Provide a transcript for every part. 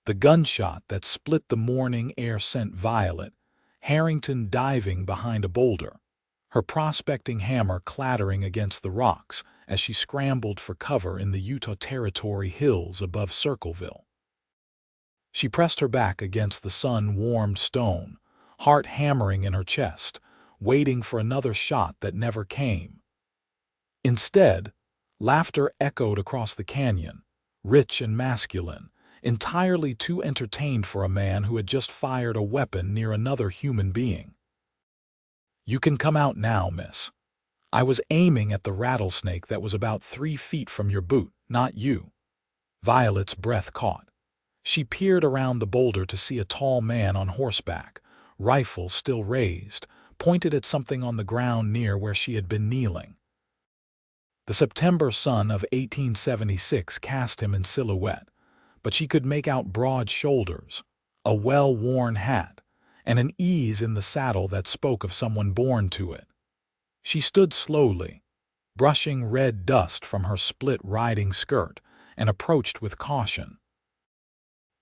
The gunshot that split the morning air sent Violet, Harrington diving behind a boulder, her prospecting hammer clattering against the rocks as she scrambled for cover in the Utah Territory hills above Circleville. She pressed her back against the sun-warmed stone, heart hammering in her chest, waiting for another shot that never came. Instead, laughter echoed across the canyon, rich and masculine, entirely too entertained for a man who had just fired a weapon near another human being. "You can come out now, miss. I was aiming at the rattlesnake that was about 3 feet from your boot, not you." Violet's breath caught. She peered around the boulder to see a tall man on horseback, rifle still raised, pointed at something on the ground near where she had been kneeling. The September sun of 1876 cast him in silhouette, but she could make out broad shoulders, a well-worn hat, and an ease in the saddle that spoke of someone born to it. She stood slowly, brushing red dust from her split riding skirt, and approached with caution.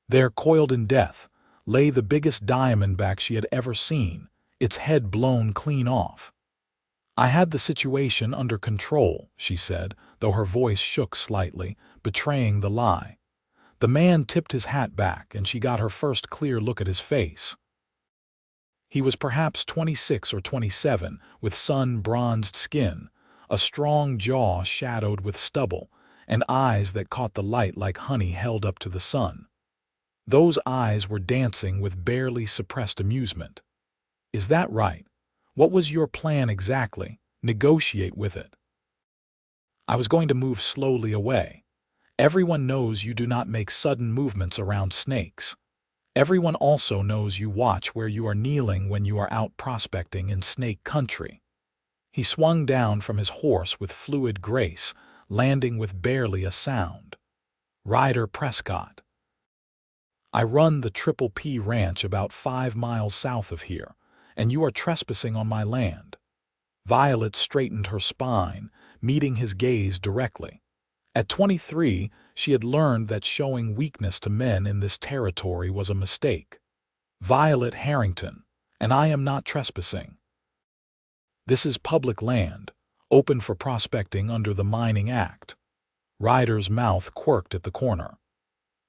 There, coiled in death, lay the biggest diamondback she had ever seen, its head blown clean off. "I had the situation under control," she said, though her voice shook slightly, betraying the lie. The man tipped his hat back, and she got her first clear look at his face. He was perhaps 26 or 27, with sun-bronzed skin, a strong jaw shadowed with stubble, and eyes that caught the light like honey held up to the sun. Those eyes were dancing with barely suppressed amusement. "Is that right? What was your plan exactly? Negotiate with it." "I was going to move slowly away. Everyone knows you do not make sudden movements around snakes. Everyone also knows you watch where you are kneeling when you are out prospecting in snake country." He swung down from his horse with fluid grace, landing with barely a sound. "Ryder Prescott. I run the Triple P Ranch about 5 miles south of here, and you are trespassing on my land." Violet straightened her spine, meeting his gaze directly. At 23, she had learned that showing weakness to men in this territory was a mistake. "Violet Harrington, and I am not trespassing. This is public land, open for prospecting under the Mining Act." Ryder's mouth quirked at the corner.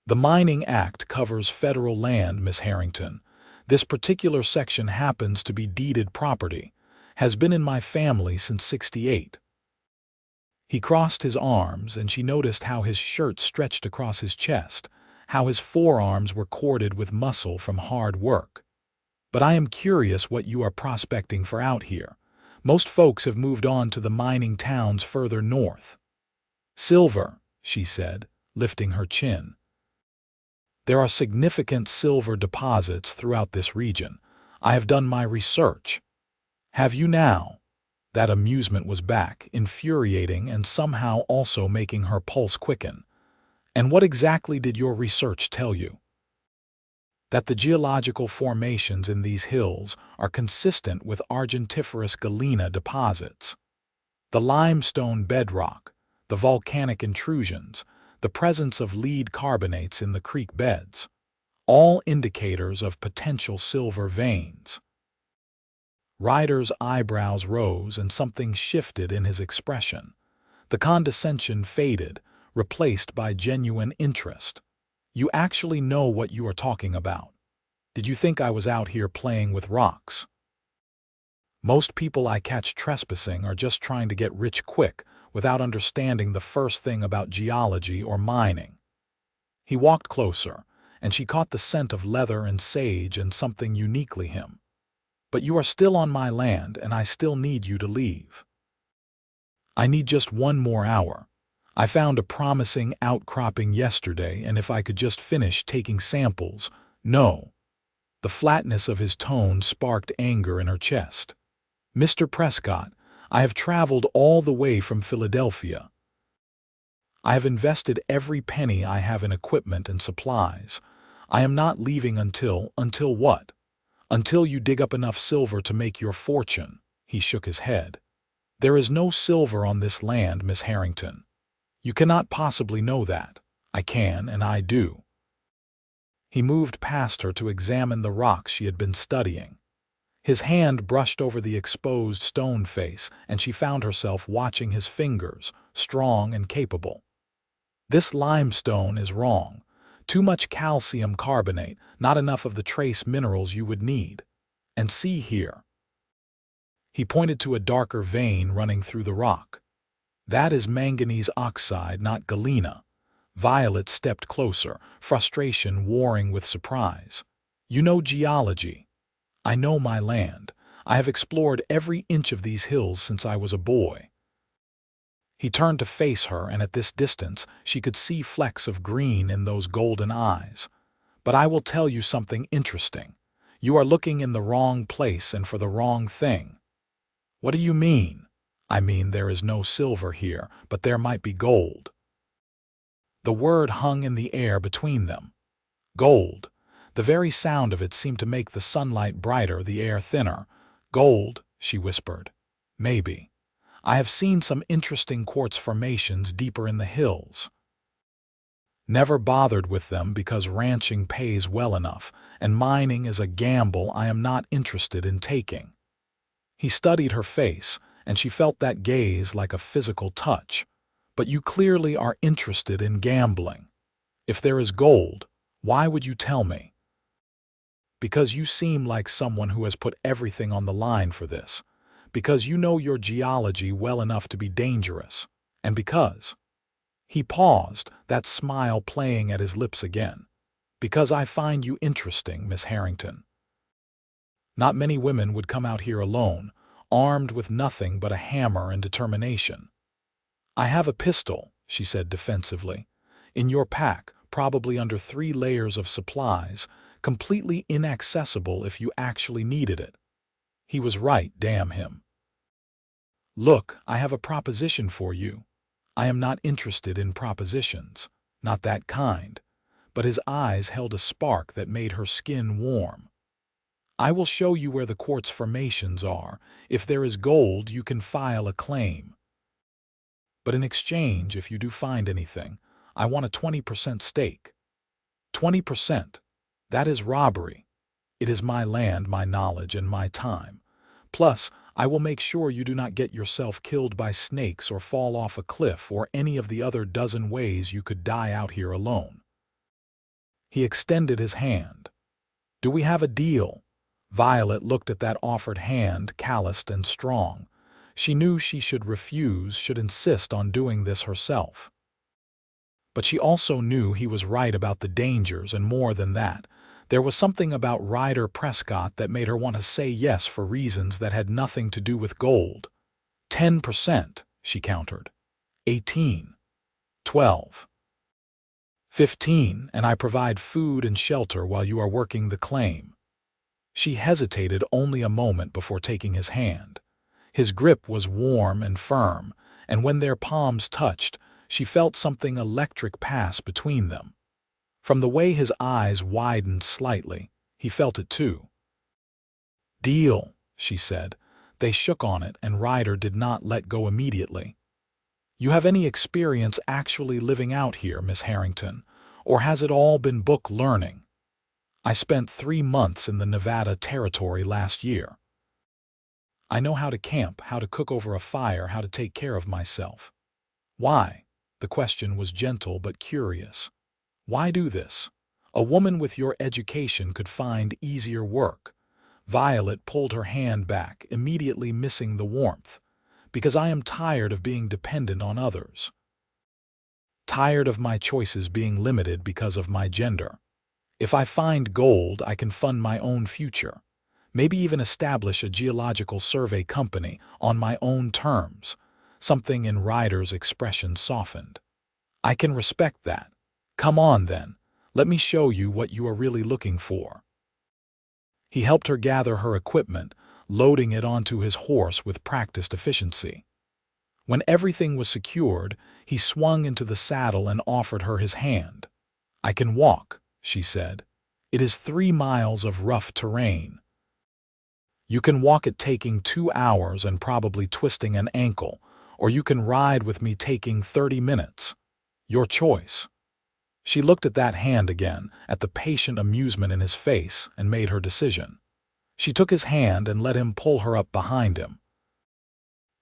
"The Mining Act covers federal land, Miss Harrington. This particular section happens to be deeded property, has been in my family since '68. He crossed his arms, and she noticed how his shirt stretched across his chest, how his forearms were corded with muscle from hard work. "But I am curious what you are prospecting for out here. Most folks have moved on to the mining towns further north." "Silver," she said, lifting her chin. "There are significant silver deposits throughout this region. I have done my research." "Have you now?" That amusement was back, infuriating and somehow also making her pulse quicken. "And what exactly did your research tell you?" "That the geological formations in these hills are consistent with argentiferous galena deposits. The limestone bedrock, the volcanic intrusions, the presence of lead carbonates in the creek beds, all indicators of potential silver veins." Ryder's eyebrows rose and something shifted in his expression. The condescension faded, replaced by genuine interest. "You actually know what you are talking about. Did you think I was out here playing with rocks? Most people I catch trespassing are just trying to get rich quick without understanding the first thing about geology or mining." He walked closer, and she caught the scent of leather and sage and something uniquely him. "But you are still on my land, and I still need you to leave." "I need just 1 more hour. I found a promising outcropping yesterday, and if I could just finish taking samples." "No." The flatness of his tone sparked anger in her chest. "Mr. Prescott, I have traveled all the way from Philadelphia. I have invested every penny I have in equipment and supplies. I am not leaving until what? Until you dig up enough silver to make your fortune." He shook his head. "There is no silver on this land, Miss Harrington. You cannot possibly know that. I can, and I do." He moved past her to examine the rocks she had been studying. His hand brushed over the exposed stone face, and she found herself watching his fingers, strong and capable. This limestone is wrong. Too much calcium carbonate, not enough of the trace minerals you would need. And see here. He pointed to a darker vein running through the rock. That is manganese oxide, not galena. Violet stepped closer, frustration warring with surprise. You know geology. I know my land. I have explored every inch of these hills since I was a boy. He turned to face her, and at this distance she could see flecks of green in those golden eyes. But I will tell you something interesting. You are looking in the wrong place and for the wrong thing. What do you mean? I mean there is no silver here, but there might be gold. The word hung in the air between them. Gold. The very sound of it seemed to make the sunlight brighter, the air thinner. Gold, she whispered. Maybe. I have seen some interesting quartz formations deeper in the hills. Never bothered with them because ranching pays well enough, and mining is a gamble I am not interested in taking. He studied her face, and she felt that gaze like a physical touch. But you clearly are interested in gambling. If there is gold, why would you tell me? Because you seem like someone who has put everything on the line for this. Because you know your geology well enough to be dangerous. And because... He paused, that smile playing at his lips again. Because I find you interesting, Miss Harrington. Not many women would come out here alone, armed with nothing but a hammer and determination. I have a pistol, she said defensively. In your pack, probably under 3 layers of supplies, completely inaccessible if you actually needed it. He was right, damn him. Look, I have a proposition for you. I am not interested in propositions, not that kind. But his eyes held a spark that made her skin warm. I will show you where the quartz formations are. If there is gold, you can file a claim. But in exchange, if you do find anything, I want a 20% stake. 20%. That is robbery. It is my land, my knowledge, and my time. Plus, I will make sure you do not get yourself killed by snakes or fall off a cliff or any of the other dozen ways you could die out here alone. He extended his hand. Do we have a deal? Violet looked at that offered hand, calloused and strong. She knew she should refuse, should insist on doing this herself. But she also knew he was right about the dangers, and more than that, there was something about Ryder Prescott that made her want to say yes for reasons that had nothing to do with gold. 10%, she countered. 18. 12. 15, and I provide food and shelter while you are working the claim. She hesitated only a moment before taking his hand. His grip was warm and firm, and when their palms touched, she felt something electric pass between them. From the way his eyes widened slightly, he felt it too. Deal, she said. They shook on it, and Ryder did not let go immediately. You have any experience actually living out here, Miss Harrington, or has it all been book learning? I spent 3 months in the Nevada Territory last year. I know how to camp, how to cook over a fire, how to take care of myself. Why? The question was gentle but curious. Why do this? A woman with your education could find easier work. Violet pulled her hand back, immediately missing the warmth. Because I am tired of being dependent on others. Tired of my choices being limited because of my gender. If I find gold, I can fund my own future. Maybe even establish a geological survey company on my own terms. Something in Ryder's expression softened. I can respect that. Come on then, let me show you what you are really looking for. He helped her gather her equipment, loading it onto his horse with practiced efficiency. When everything was secured, he swung into the saddle and offered her his hand. I can walk, she said. It is 3 miles of rough terrain. You can walk it taking 2 hours and probably twisting an ankle, or you can ride with me taking 30 minutes. Your choice. She looked at that hand again, at the patient amusement in his face, and made her decision. She took his hand and let him pull her up behind him.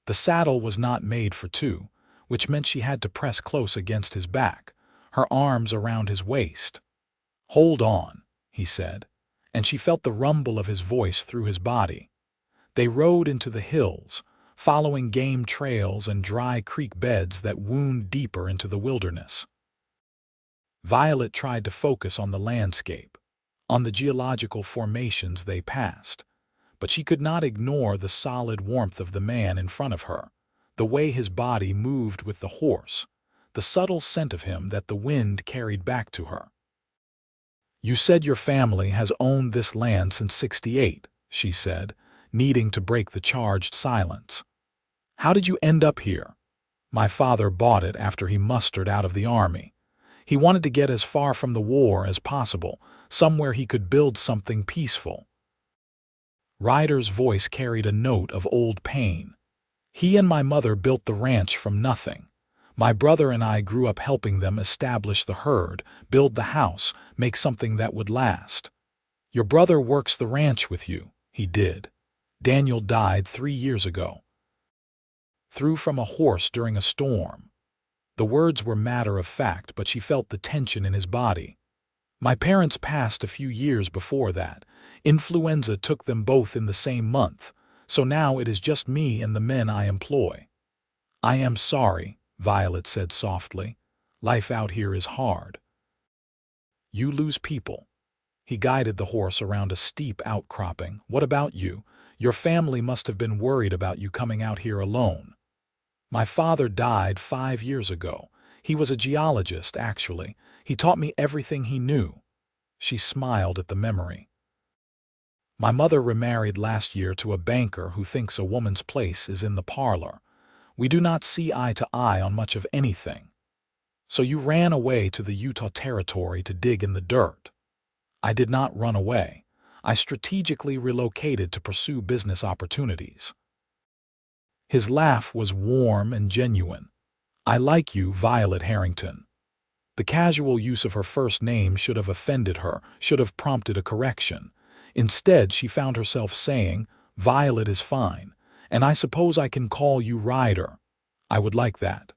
The saddle was not made for two, which meant she had to press close against his back, her arms around his waist. "Hold on," he said, and she felt the rumble of his voice through his body. They rode into the hills, following game trails and dry creek beds that wound deeper into the wilderness. Violet tried to focus on the landscape, on the geological formations they passed, but she could not ignore the solid warmth of the man in front of her, the way his body moved with the horse, the subtle scent of him that the wind carried back to her. "You said your family has owned this land since '68, she said, needing to break the charged silence. "How did you end up here?" "My father bought it after he mustered out of the army. He wanted to get as far from the war as possible, somewhere he could build something peaceful." Ryder's voice carried a note of old pain. "He and my mother built the ranch from nothing. My brother and I grew up helping them establish the herd, build the house, make something that would last. Your brother works the ranch with you." "He did. Daniel died 3 years ago. Threw from a horse during a storm." The words were matter of fact, but she felt the tension in his body. "My parents passed a few years before that. Influenza took them both in the same month, so now it is just me and the men I employ." "I am sorry," Violet said softly. "Life out here is hard. You lose people." He guided the horse around a steep outcropping. "What about you? Your family must have been worried about you coming out here alone." "My father died 5 years ago. He was a geologist, actually. He taught me everything he knew." She smiled at the memory. "My mother remarried last year to a banker who thinks a woman's place is in the parlor. We do not see eye to eye on much of anything." "So you ran away to the Utah Territory to dig in the dirt." "I did not run away. I strategically relocated to pursue business opportunities." His laugh was warm and genuine. "I like you, Violet Harrington." The casual use of her first name should have offended her, should have prompted a correction. Instead, she found herself saying, "Violet is fine, and I suppose I can call you Ryder. I would like that."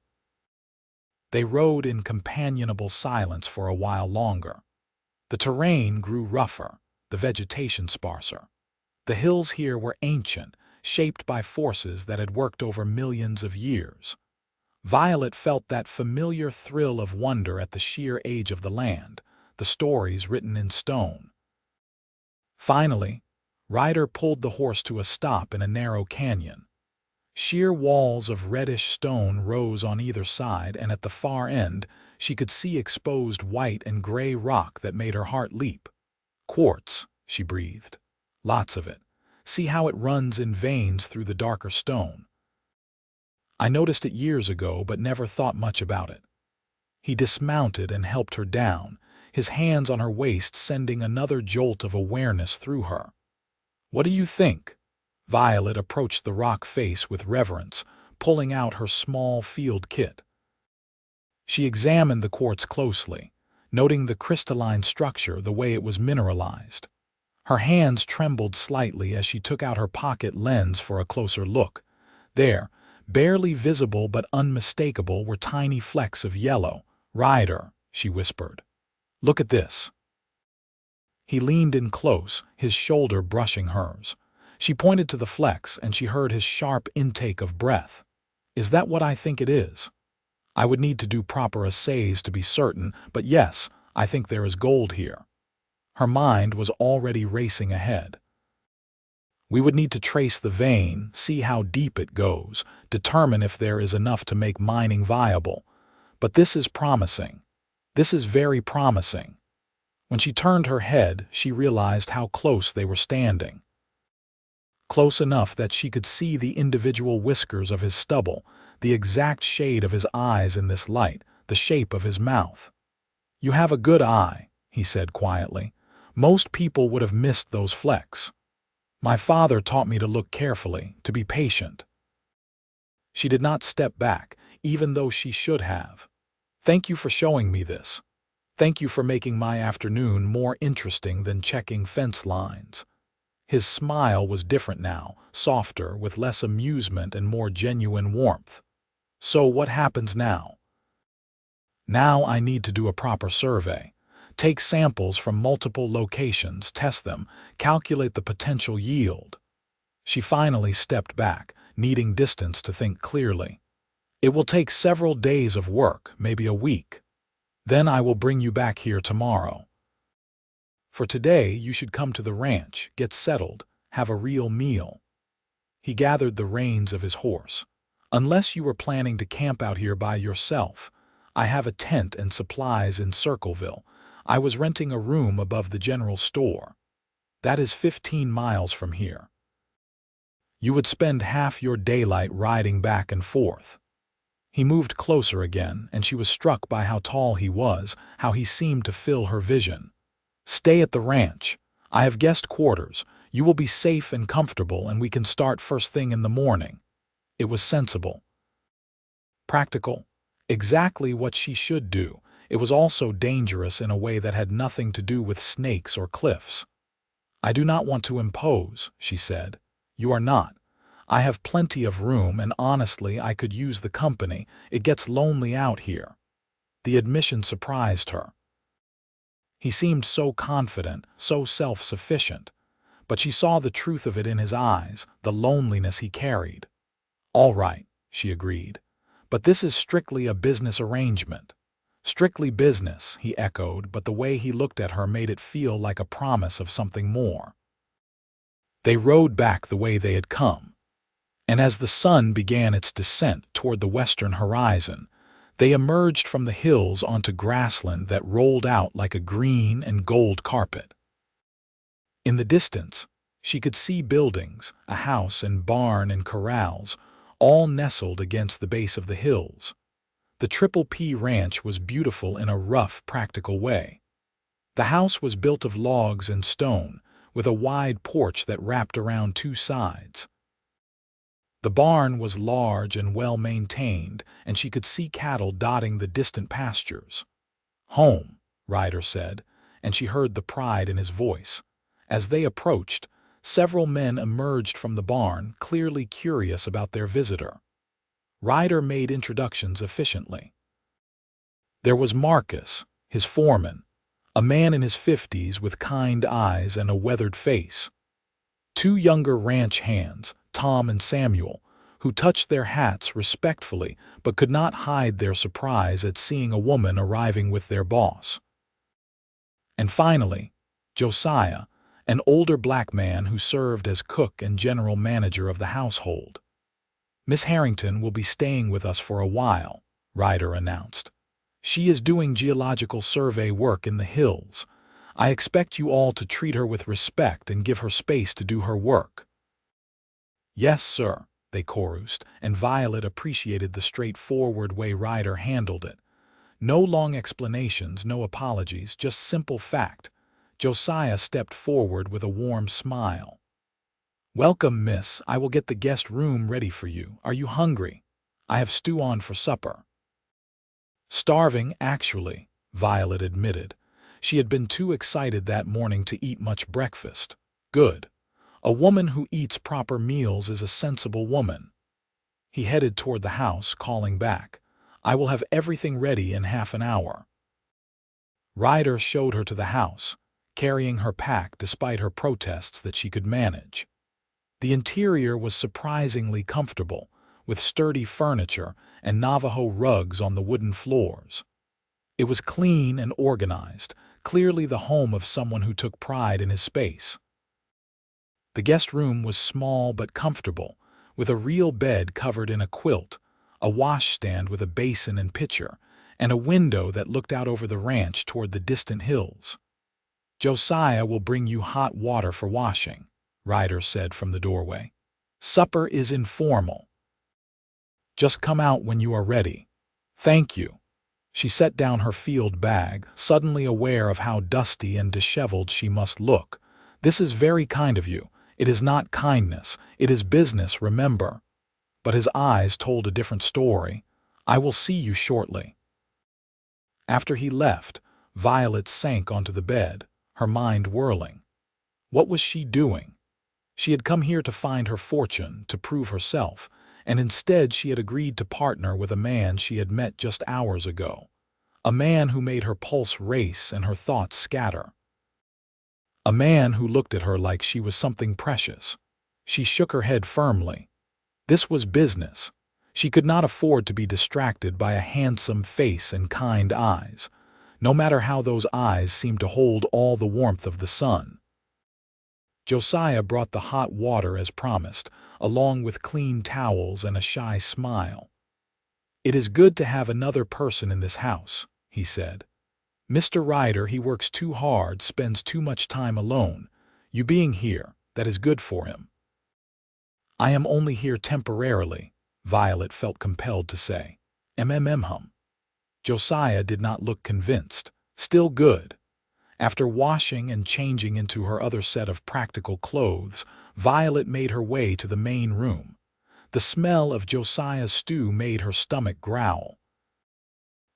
They rode in companionable silence for a while longer. The terrain grew rougher, the vegetation sparser. The hills here were ancient, shaped by forces that had worked over millions of years. Violet felt that familiar thrill of wonder at the sheer age of the land, the stories written in stone. Finally, Ryder pulled the horse to a stop in a narrow canyon. Sheer walls of reddish stone rose on either side, and at the far end, she could see exposed white and gray rock that made her heart leap. "Quartz," she breathed. "Lots of it. See how it runs in veins through the darker stone. I noticed it years ago, but never thought much about it." He dismounted and helped her down, his hands on her waist sending another jolt of awareness through her. "What do you think?" Violet approached the rock face with reverence, pulling out her small field kit. She examined the quartz closely, noting the crystalline structure, the way it was mineralized. Her hands trembled slightly as she took out her pocket lens for a closer look. There, barely visible but unmistakable, were tiny flecks of yellow. "Ryder," she whispered. "Look at this." He leaned in close, his shoulder brushing hers. She pointed to the flecks, and she heard his sharp intake of breath. "Is that what I think it is? I would need to do proper assays to be certain, but yes, I think there is gold here." Her mind was already racing ahead. "We would need to trace the vein, see how deep it goes, determine if there is enough to make mining viable. But this is promising. This is very promising." When she turned her head, she realized how close they were standing. Close enough that she could see the individual whiskers of his stubble, the exact shade of his eyes in this light, the shape of his mouth. "You have a good eye," he said quietly. "Most people would have missed those flecks. My father taught me to look carefully, to be patient." She did not step back, even though she should have. "Thank you for showing me this." Thank you for making my afternoon more interesting than checking fence lines." His smile was different now, softer, with less amusement and more genuine warmth. "So what happens now?" "Now I need to do a proper survey. Take samples from multiple locations, test them, calculate the potential yield." She finally stepped back, needing distance to think clearly. "It will take several days of work, maybe a week. Then I will bring you back here tomorrow. For today, you should come to the ranch, get settled, have a real meal." He gathered the reins of his horse. "Unless you were planning to camp out here by yourself, I have a tent and supplies in Circleville. I was renting a room above the general store. That is 15 miles from here. You would spend half your daylight riding back and forth." He moved closer again, and she was struck by how tall he was, how he seemed to fill her vision. "Stay at the ranch. I have guest quarters. You will be safe and comfortable, and we can start first thing in the morning." It was sensible. Practical. Exactly what she should do. It was also dangerous in a way that had nothing to do with snakes or cliffs. "I do not want to impose," she said. "You are not. I have plenty of room, and honestly, I could use the company. It gets lonely out here." The admission surprised her. He seemed so confident, so self-sufficient. But she saw the truth of it in his eyes, the loneliness he carried. "All right," she agreed. "But this is strictly a business arrangement." "Strictly business," he echoed, but the way he looked at her made it feel like a promise of something more. They rode back the way they had come. And as the sun began its descent toward the western horizon, they emerged from the hills onto grassland that rolled out like a green and gold carpet. In the distance, she could see buildings, a house and barn and corrals, all nestled against the base of the hills. The Triple P Ranch was beautiful in a rough, practical way. The house was built of logs and stone, with a wide porch that wrapped around two sides. The barn was large and well-maintained, and she could see cattle dotting the distant pastures. "Home," Ryder said, and she heard the pride in his voice. As they approached, several men emerged from the barn, clearly curious about their visitor. Ryder made introductions efficiently. There was Marcus, his foreman, a man in his 50s with kind eyes and a weathered face. Two younger ranch hands, Tom and Samuel, who touched their hats respectfully but could not hide their surprise at seeing a woman arriving with their boss. And finally, Josiah, an older black man who served as cook and general manager of the household. "Miss Harrington will be staying with us for a while," Ryder announced. "She is doing geological survey work in the hills. I expect you all to treat her with respect and give her space to do her work." "Yes, sir," they chorused, and Violet appreciated the straightforward way Ryder handled it. No long explanations, no apologies, just simple fact. Josiah stepped forward with a warm smile. "Welcome, miss. I will get the guest room ready for you. Are you hungry? I have stew on for supper." "Starving, actually," Violet admitted. She had been too excited that morning to eat much breakfast. "Good. A woman who eats proper meals is a sensible woman." He headed toward the house, calling back, "I will have everything ready in half an hour." Ryder showed her to the house, carrying her pack despite her protests that she could manage. The interior was surprisingly comfortable, with sturdy furniture and Navajo rugs on the wooden floors. It was clean and organized, clearly the home of someone who took pride in his space. The guest room was small but comfortable, with a real bed covered in a quilt, a washstand with a basin and pitcher, and a window that looked out over the ranch toward the distant hills. "Josiah will bring you hot water for washing," Ryder said from the doorway. "Supper is informal. Just come out when you are ready." "Thank you." She set down her field bag, suddenly aware of how dusty and disheveled she must look. "This is very kind of you. It is not kindness. It is business, remember." But his eyes told a different story. "I will see you shortly." After he left, Violet sank onto the bed, her mind whirling. What was she doing? She had come here to find her fortune, to prove herself, and instead she had agreed to partner with a man she had met just hours ago. A man who made her pulse race and her thoughts scatter. A man who looked at her like she was something precious. She shook her head firmly. This was business. She could not afford to be distracted by a handsome face and kind eyes, no matter how those eyes seemed to hold all the warmth of the sun. Josiah brought the hot water as promised, along with clean towels and a shy smile. "It is good to have another person in this house," he said. "Mr. Ryder, he works too hard, spends too much time alone. You being here, that is good for him." "I am only here temporarily," Violet felt compelled to say. Hum. Josiah did not look convinced. Still good. After washing and changing into her other set of practical clothes, Violet made her way to the main room. The smell of Josiah's stew made her stomach growl.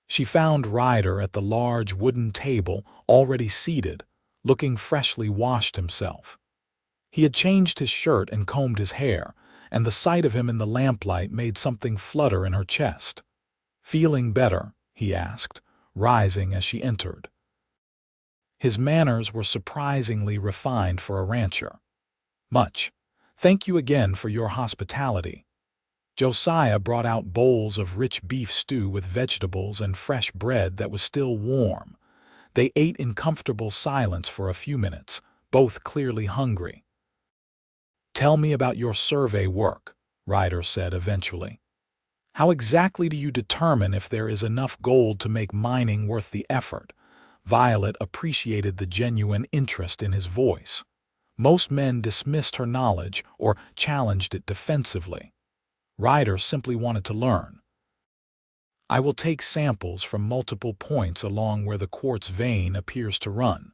She found Ryder at the large wooden table, already seated, looking freshly washed himself. He had changed his shirt and combed his hair, and the sight of him in the lamplight made something flutter in her chest. "Feeling better?" he asked, rising as she entered. His manners were surprisingly refined for a rancher. "Much. Thank you again for your hospitality." Josiah brought out bowls of rich beef stew with vegetables and fresh bread that was still warm. They ate in comfortable silence for a few minutes, both clearly hungry. "Tell me about your survey work," Ryder said eventually. "How exactly do you determine if there is enough gold to make mining worth the effort?" Violet appreciated the genuine interest in his voice. Most men dismissed her knowledge or challenged it defensively. Ryder simply wanted to learn. "I will take samples from multiple points along where the quartz vein appears to run.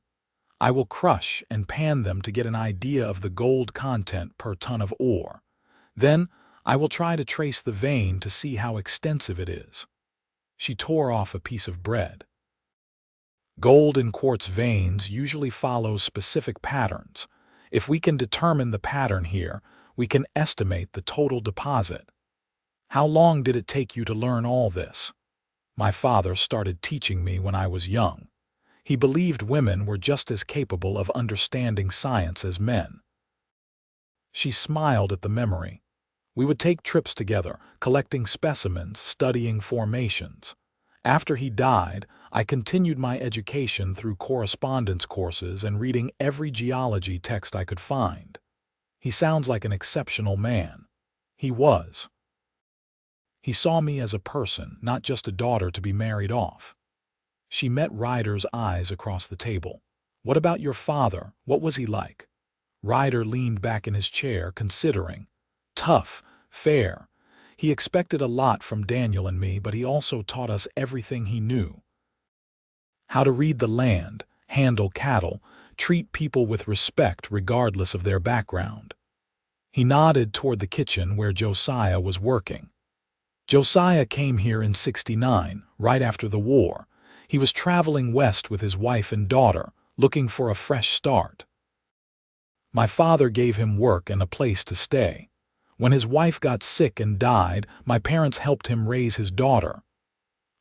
I will crush and pan them to get an idea of the gold content per ton of ore. Then I will try to trace the vein to see how extensive it is." She tore off a piece of bread. "Gold in quartz veins usually follows specific patterns. If we can determine the pattern here, we can estimate the total deposit." "How long did it take you to learn all this?" "My father started teaching me when I was young. He believed women were just as capable of understanding science as men." She smiled at the memory. "We would take trips together, collecting specimens, studying formations. After he died, I continued my education through correspondence courses and reading every geology text I could find." "He sounds like an exceptional man." "He was. He saw me as a person, not just a daughter to be married off." She met Ryder's eyes across the table. "What about your father? What was he like?" Ryder leaned back in his chair, considering. "Tough, fair. He expected a lot from Daniel and me, but he also taught us everything he knew. How to read the land, handle cattle, treat people with respect regardless of their background." He nodded toward the kitchen where Josiah was working. "Josiah came here in '69, right after the war. He was traveling west with his wife and daughter, looking for a fresh start. My father gave him work and a place to stay. When his wife got sick and died, my parents helped him raise his daughter.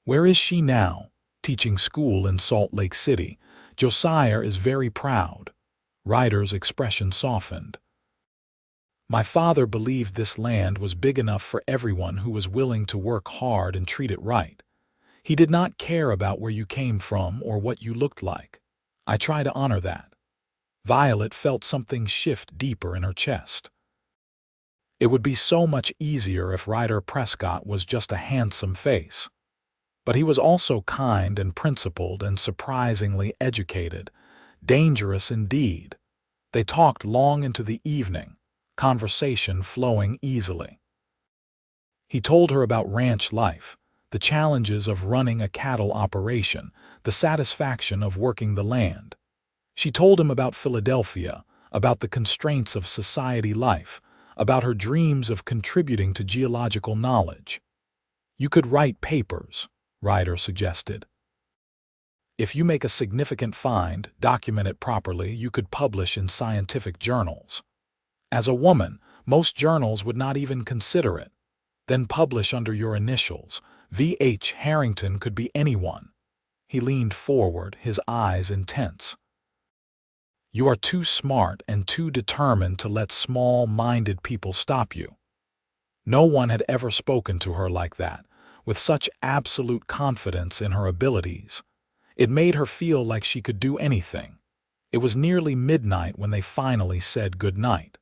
Where is she now? Teaching school in Salt Lake City. Josiah is very proud." Ryder's expression softened. "My father believed this land was big enough for everyone who was willing to work hard and treat it right. He did not care about where you came from or what you looked like. I try to honor that." Violet felt something shift deeper in her chest. It would be so much easier if Ryder Prescott was just a handsome face. But he was also kind and principled and surprisingly educated. Dangerous indeed. They talked long into the evening, conversation flowing easily. He told her about ranch life, the challenges of running a cattle operation, the satisfaction of working the land. She told him about Philadelphia, about the constraints of society life, about her dreams of contributing to geological knowledge. "You could write papers," Ryder suggested. If you make a significant find, document it properly, you could publish in scientific journals. As a woman, most journals would not even consider it. Then publish under your initials. V.H. Harrington could be anyone. He leaned forward, his eyes intense. You are too smart and too determined to let small-minded people stop you. No one had ever spoken to her like that, with such absolute confidence in her abilities. It made her feel like she could do anything. It was nearly midnight when they finally said good night.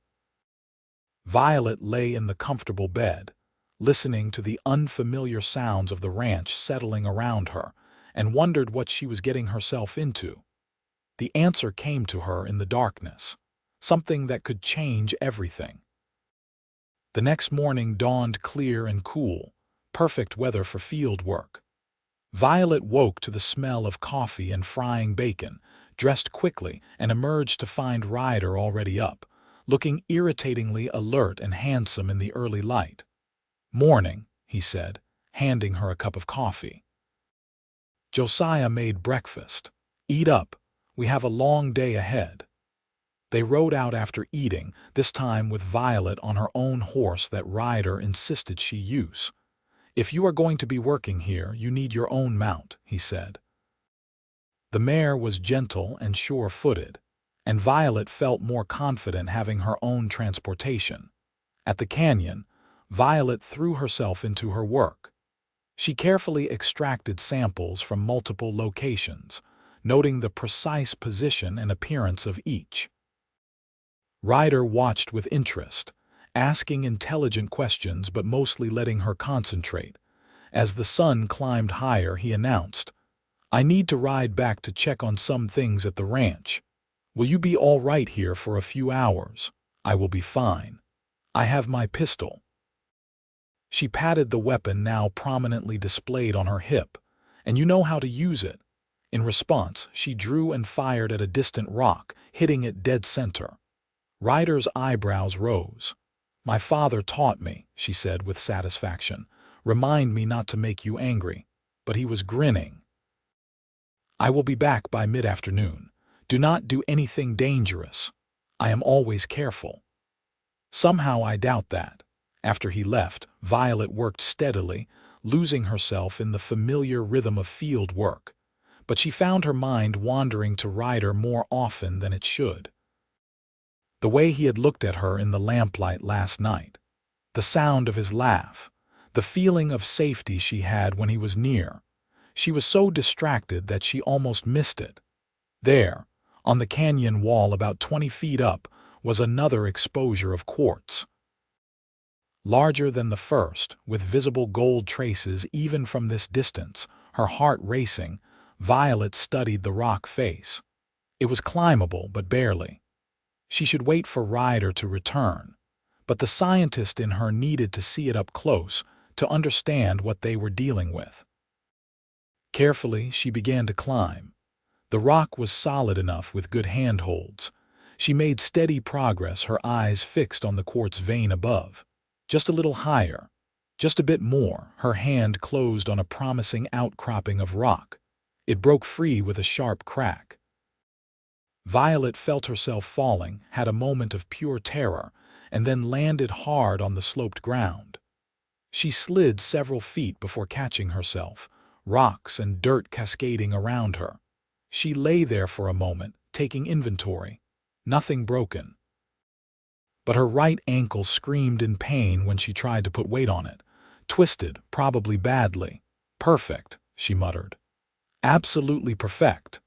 Violet lay in the comfortable bed, listening to the unfamiliar sounds of the ranch settling around her, and wondered what she was getting herself into. The answer came to her in the darkness, something that could change everything. The next morning dawned clear and cool, perfect weather for field work. Violet woke to the smell of coffee and frying bacon, dressed quickly, and emerged to find Ryder already up, looking irritatingly alert and handsome in the early light. "Morning," he said, handing her a cup of coffee. "Josiah made breakfast. Eat up. We have a long day ahead." They rode out after eating, this time with Violet on her own horse that Ryder insisted she use. "If you are going to be working here, you need your own mount," he said. The mare was gentle and sure-footed, and Violet felt more confident having her own transportation. At the canyon, Violet threw herself into her work. She carefully extracted samples from multiple locations, noting the precise position and appearance of each. Ryder watched with interest, asking intelligent questions but mostly letting her concentrate. As the sun climbed higher, he announced, "I need to ride back to check on some things at the ranch. Will you be all right here for a few hours?" "I will be fine. I have my pistol." She patted the weapon now prominently displayed on her hip. "And you know how to use it." In response, she drew and fired at a distant rock, hitting it dead center. Ryder's eyebrows rose. "My father taught me," she said with satisfaction. "Remind me not to make you angry." But he was grinning. "I will be back by mid-afternoon. Do not do anything dangerous. I am always careful." Somehow I doubt that. After he left, Violet worked steadily, losing herself in the familiar rhythm of field work. But she found her mind wandering to Ryder more often than it should. The way he had looked at her in the lamplight last night, the sound of his laugh, the feeling of safety she had when he was near. She was so distracted that she almost missed it. There, on the canyon wall about 20 feet up, was another exposure of quartz. Larger than the first, with visible gold traces even from this distance, her heart racing, Violet studied the rock face. It was climbable, but barely. She should wait for Ryder to return, but the scientist in her needed to see it up close to understand what they were dealing with. Carefully, she began to climb. The rock was solid enough with good handholds. She made steady progress, her eyes fixed on the quartz vein above. Just a little higher, just a bit more. Her hand closed on a promising outcropping of rock. It broke free with a sharp crack. Violet felt herself falling, had a moment of pure terror, and then landed hard on the sloped ground. She slid several feet before catching herself, rocks and dirt cascading around her. She lay there for a moment, taking inventory. Nothing broken. But her right ankle screamed in pain when she tried to put weight on it. Twisted, probably badly. "Perfect," she muttered. "Absolutely perfect."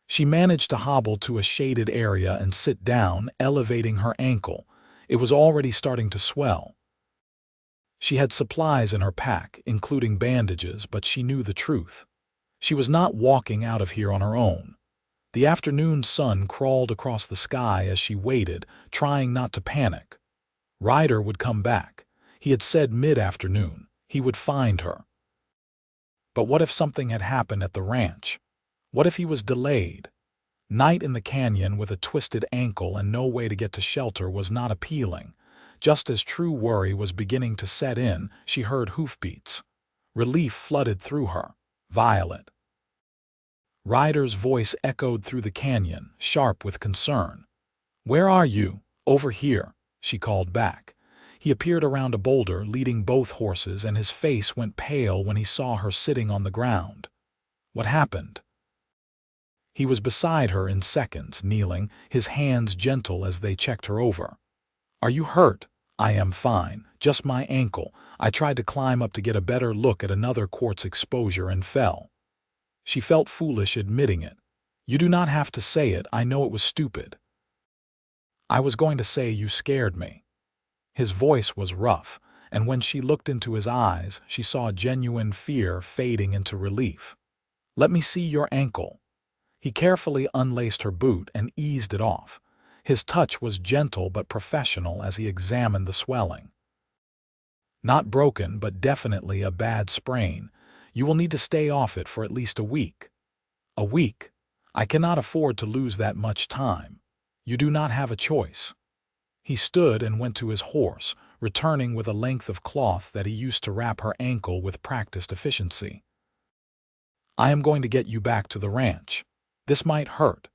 She managed to hobble to a shaded area and sit down, elevating her ankle. It was already starting to swell. She had supplies in her pack, including bandages, but she knew the truth. She was not walking out of here on her own. The afternoon sun crawled across the sky as she waited, trying not to panic. Ryder would come back. He had said mid-afternoon. He would find her. But what if something had happened at the ranch? What if he was delayed? Night in the canyon with a twisted ankle and no way to get to shelter was not appealing. Just as true worry was beginning to set in, she heard hoofbeats. Relief flooded through her. Violet. Ryder's voice echoed through the canyon, sharp with concern. "Where are you?" "Over here," she called back. He appeared around a boulder, leading both horses, and his face went pale when he saw her sitting on the ground. What happened? He was beside her in seconds, kneeling, his hands gentle as they checked her over. "Are you hurt?" "I am fine. Just my ankle. I tried to climb up to get a better look at another quartz exposure and fell." She felt foolish admitting it. "You do not have to say it. I know it was stupid." "I was going to say you scared me." His voice was rough, and when she looked into his eyes, she saw genuine fear fading into relief. "Let me see your ankle." He carefully unlaced her boot and eased it off. His touch was gentle but professional as he examined the swelling. "Not broken, but definitely a bad sprain. You will need to stay off it for at least a week." "A week? I cannot afford to lose that much time." "You do not have a choice." He stood and went to his horse, returning with a length of cloth that he used to wrap her ankle with practiced efficiency. "I am going to get you back to the ranch. This might hurt."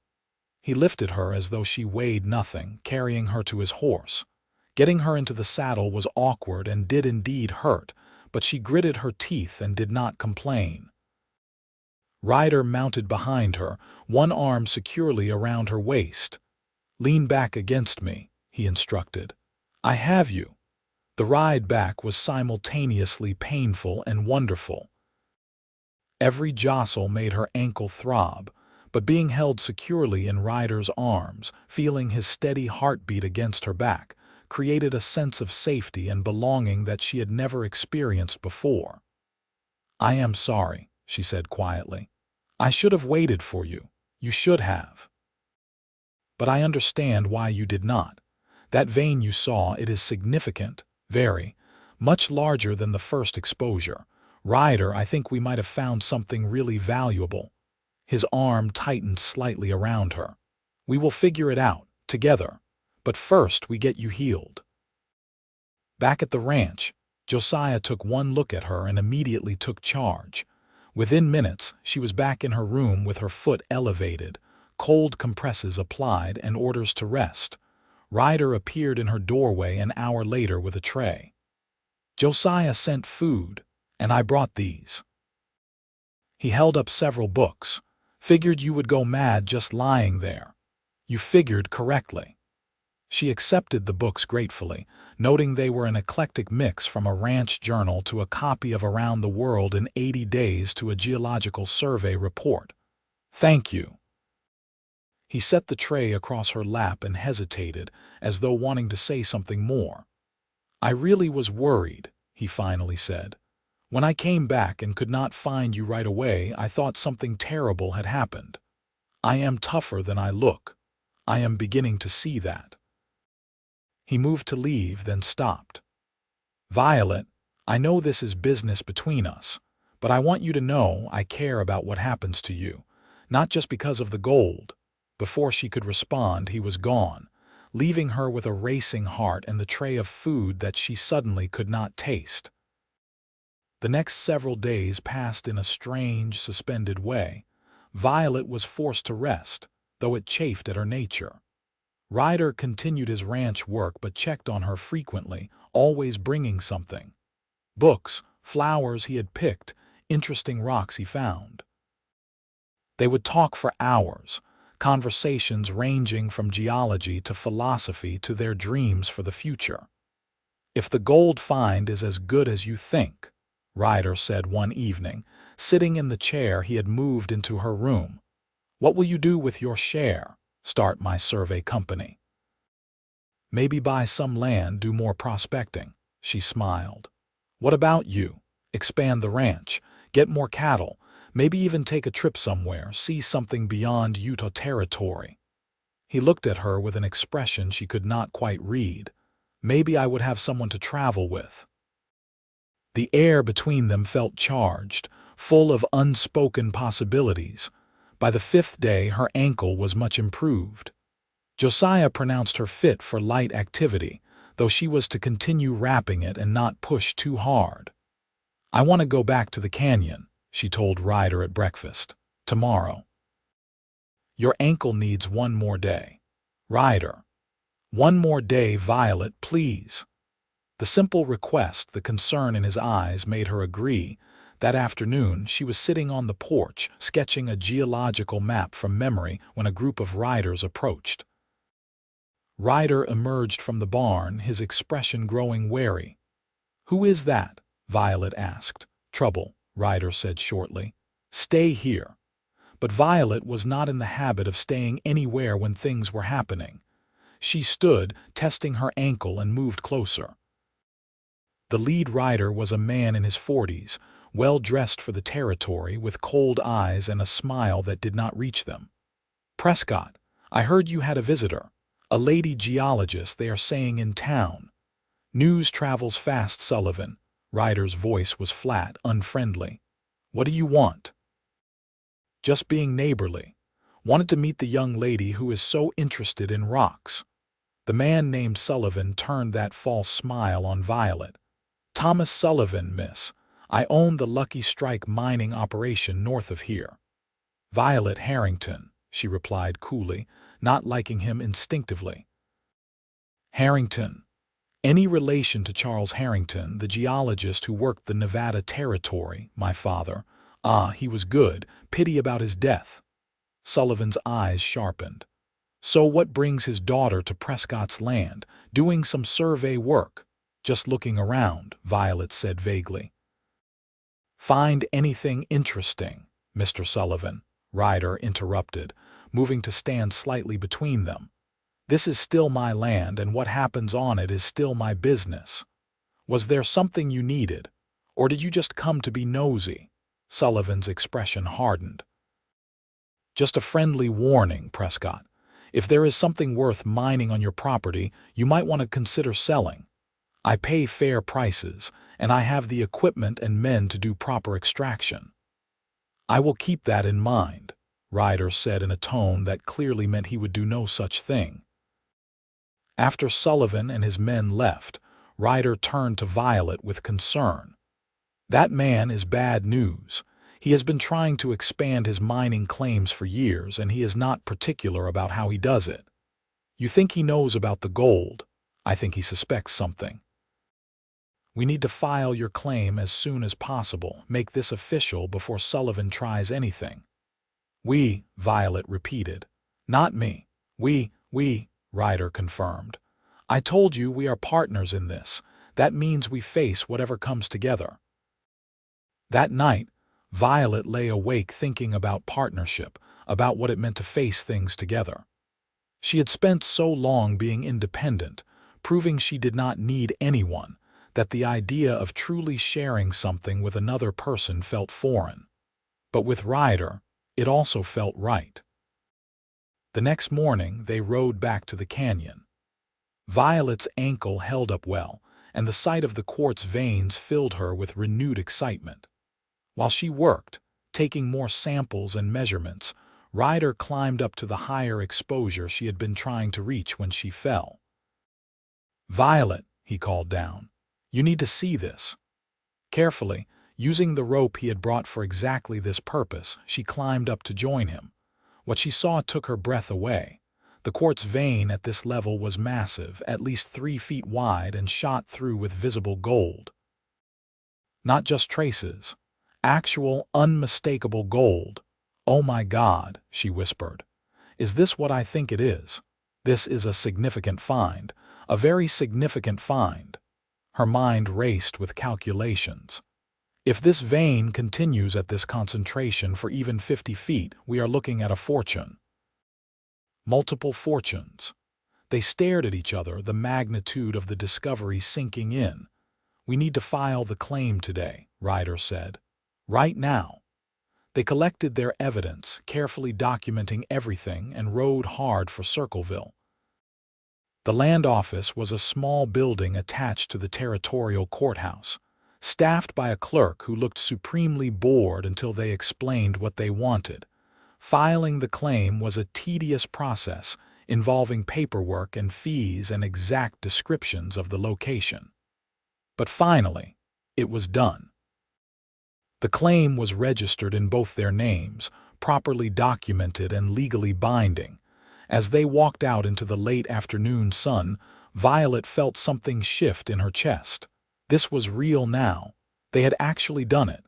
He lifted her as though she weighed nothing, carrying her to his horse. Getting her into the saddle was awkward and did indeed hurt, but she gritted her teeth and did not complain. Ryder mounted behind her, one arm securely around her waist. "Lean back against me," he instructed. "I have you." The ride back was simultaneously painful and wonderful. Every jostle made her ankle throb, but being held securely in Ryder's arms, feeling his steady heartbeat against her back, created a sense of safety and belonging that she had never experienced before. "I am sorry," she said quietly. "I should have waited for you. You should have. But I understand why you did not. That vein you saw, it is significant, very, much larger than the first exposure. Ryder, I think we might have found something really valuable." His arm tightened slightly around her. "We will figure it out, together. But first we get you healed." Back at the ranch, Josiah took one look at her and immediately took charge. Within minutes, she was back in her room with her foot elevated, cold compresses applied, and orders to rest. Ryder appeared in her doorway an hour later with a tray. "Josiah sent food, and I brought these." He held up several books. "Figured you would go mad just lying there." "You figured correctly." She accepted the books gratefully, noting they were an eclectic mix from a ranch journal to a copy of Around the World in 80 Days to a geological survey report. "Thank you." He set the tray across her lap and hesitated, as though wanting to say something more. "I really was worried," he finally said. "When I came back and could not find you right away, I thought something terrible had happened. I am tougher than I look. I am beginning to see that." He moved to leave, then stopped. "Violet, I know this is business between us, but I want you to know I care about what happens to you, not just because of the gold." Before she could respond, he was gone, leaving her with a racing heart and the tray of food that she suddenly could not taste. The next several days passed in a strange, suspended way. Violet was forced to rest, though it chafed at her nature. Ryder continued his ranch work but checked on her frequently, always bringing something. Books, flowers he had picked, interesting rocks he found. They would talk for hours, conversations ranging from geology to philosophy to their dreams for the future. "If the gold find is as good as you think," Ryder said one evening, sitting in the chair he had moved into her room, "what will you do with your share?" "Start my survey company." "Maybe buy some land, do more prospecting," she smiled. "What about you?" "Expand the ranch, get more cattle, maybe even take a trip somewhere, see something beyond Utah territory." He looked at her with an expression she could not quite read. "Maybe I would have someone to travel with." The air between them felt charged, full of unspoken possibilities. By the 5th day, her ankle was much improved. Josiah pronounced her fit for light activity, though she was to continue wrapping it and not push too hard. "I want to go back to the canyon," she told Ryder at breakfast. "Tomorrow." Your ankle needs one more day. Ryder. One more day, Violet, please. The simple request, the concern in his eyes, made her agree. That afternoon, she was sitting on the porch, sketching a geological map from memory when a group of riders approached. Ryder emerged from the barn, his expression growing wary. "Who is that?" Violet asked. "Trouble," Ryder said shortly. "Stay here." But Violet was not in the habit of staying anywhere when things were happening. She stood, testing her ankle, and moved closer. The lead rider was a man in his 40s, well-dressed for the territory, with cold eyes and a smile that did not reach them. "Prescott, I heard you had a visitor. A lady geologist, they are saying, in town." "News travels fast, Sullivan." Ryder's voice was flat, unfriendly. "What do you want?" "Just being neighborly. Wanted to meet the young lady who is so interested in rocks." The man named Sullivan turned that false smile on Violet. "Thomas Sullivan, miss. I own the Lucky Strike mining operation north of here." "Violet Harrington," she replied coolly, not liking him instinctively. "Harrington. Any relation to Charles Harrington, the geologist who worked the Nevada territory, my father? Ah, he was good. Pity about his death." Sullivan's eyes sharpened. "So what brings his daughter to Prescott's land, doing some survey work?" "Just looking around," Violet said vaguely. "Find anything interesting, Mr. Sullivan?" Ryder interrupted, moving to stand slightly between them. "This is still my land, and what happens on it is still my business. Was there something you needed, or did you just come to be nosy?" Sullivan's expression hardened. "Just a friendly warning, Prescott. If there is something worth mining on your property, you might want to consider selling. I pay fair prices, and I have the equipment and men to do proper extraction." "I will keep that in mind," Ryder said in a tone that clearly meant he would do no such thing. After Sullivan and his men left, Ryder turned to Violet with concern. "That man is bad news. He has been trying to expand his mining claims for years, and he is not particular about how he does it. You think he knows about the gold. I think he suspects something. We need to file your claim as soon as possible, make this official before Sullivan tries anything." "We," Violet repeated. "Not me. We," Ryder confirmed. "I told you we are partners in this. That means we face whatever comes together." That night, Violet lay awake thinking about partnership, about what it meant to face things together. She had spent so long being independent, proving she did not need anyone, that the idea of truly sharing something with another person felt foreign. But with Ryder, it also felt right. The next morning, they rode back to the canyon. Violet's ankle held up well, and the sight of the quartz veins filled her with renewed excitement. While she worked, taking more samples and measurements, Ryder climbed up to the higher exposure she had been trying to reach when she fell. "Violet," he called down, "you need to see this." Carefully, using the rope he had brought for exactly this purpose, she climbed up to join him. What she saw took her breath away. The quartz vein at this level was massive, at least 3 feet wide, and shot through with visible gold. Not just traces. Actual, unmistakable gold. "Oh my God," she whispered. "Is this what I think it is? This is a significant find, a very significant find." Her mind raced with calculations. "If this vein continues at this concentration for even 50 feet, we are looking at a fortune." Multiple fortunes. They stared at each other, the magnitude of the discovery sinking in. "We need to file the claim today," Ryder said. "Right now." They collected their evidence, carefully documenting everything, and rode hard for Circleville. The land office was a small building attached to the territorial courthouse, staffed by a clerk who looked supremely bored until they explained what they wanted. Filing the claim was a tedious process involving paperwork and fees and exact descriptions of the location. But finally, it was done. The claim was registered in both their names, properly documented and legally binding. As they walked out into the late afternoon sun, Violet felt something shift in her chest. This was real now. They had actually done it.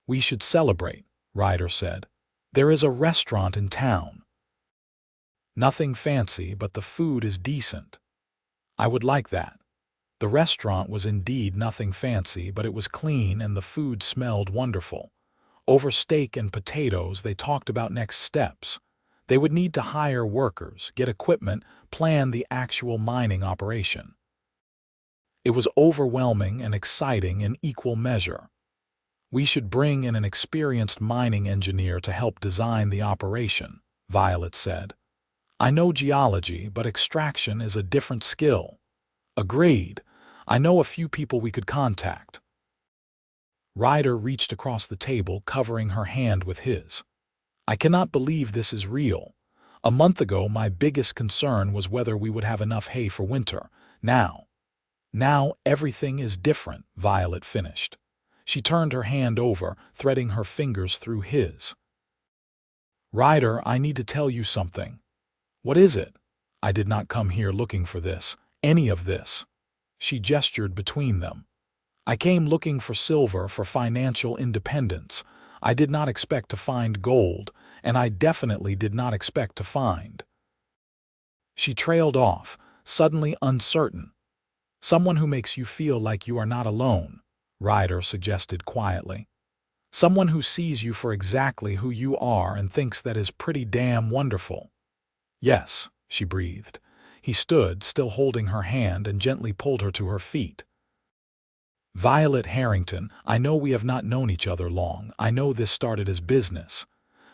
"We should celebrate," Ryder said. "There is a restaurant in town. Nothing fancy, but the food is decent." "I would like that." The restaurant was indeed nothing fancy, but it was clean and the food smelled wonderful. Over steak and potatoes, they talked about next steps. They would need to hire workers, get equipment, plan the actual mining operation. It was overwhelming and exciting in equal measure. "We should bring in an experienced mining engineer to help design the operation," Violet said. "I know geology, but extraction is a different skill." "Agreed. I know a few people we could contact." Ryder reached across the table, covering her hand with his. "I cannot believe this is real. A month ago, my biggest concern was whether we would have enough hay for winter. Now everything is different," Violet finished. She turned her hand over, threading her fingers through his. "Ryder, I need to tell you something." "What is it?" "I did not come here looking for this, any of this." She gestured between them. "I came looking for silver for financial independence. I did not expect to find gold, and I definitely did not expect to find." She trailed off, suddenly uncertain. "Someone who makes you feel like you are not alone," Ryder suggested quietly. "Someone who sees you for exactly who you are and thinks that is pretty damn wonderful." "Yes," she breathed. He stood, still holding her hand, and gently pulled her to her feet. "Violet Harrington, I know we have not known each other long. I know this started as business.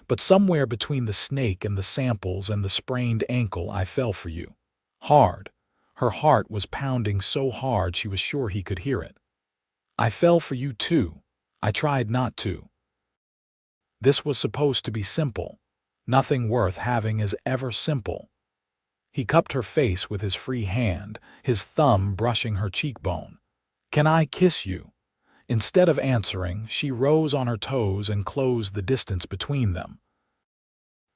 But somewhere between the snake and the samples and the sprained ankle, I fell for you. Hard." Her heart was pounding so hard she was sure he could hear it. "I fell for you too. I tried not to. This was supposed to be simple. Nothing worth having is ever simple." He cupped her face with his free hand, his thumb brushing her cheekbone. "Can I kiss you?" Instead of answering, she rose on her toes and closed the distance between them.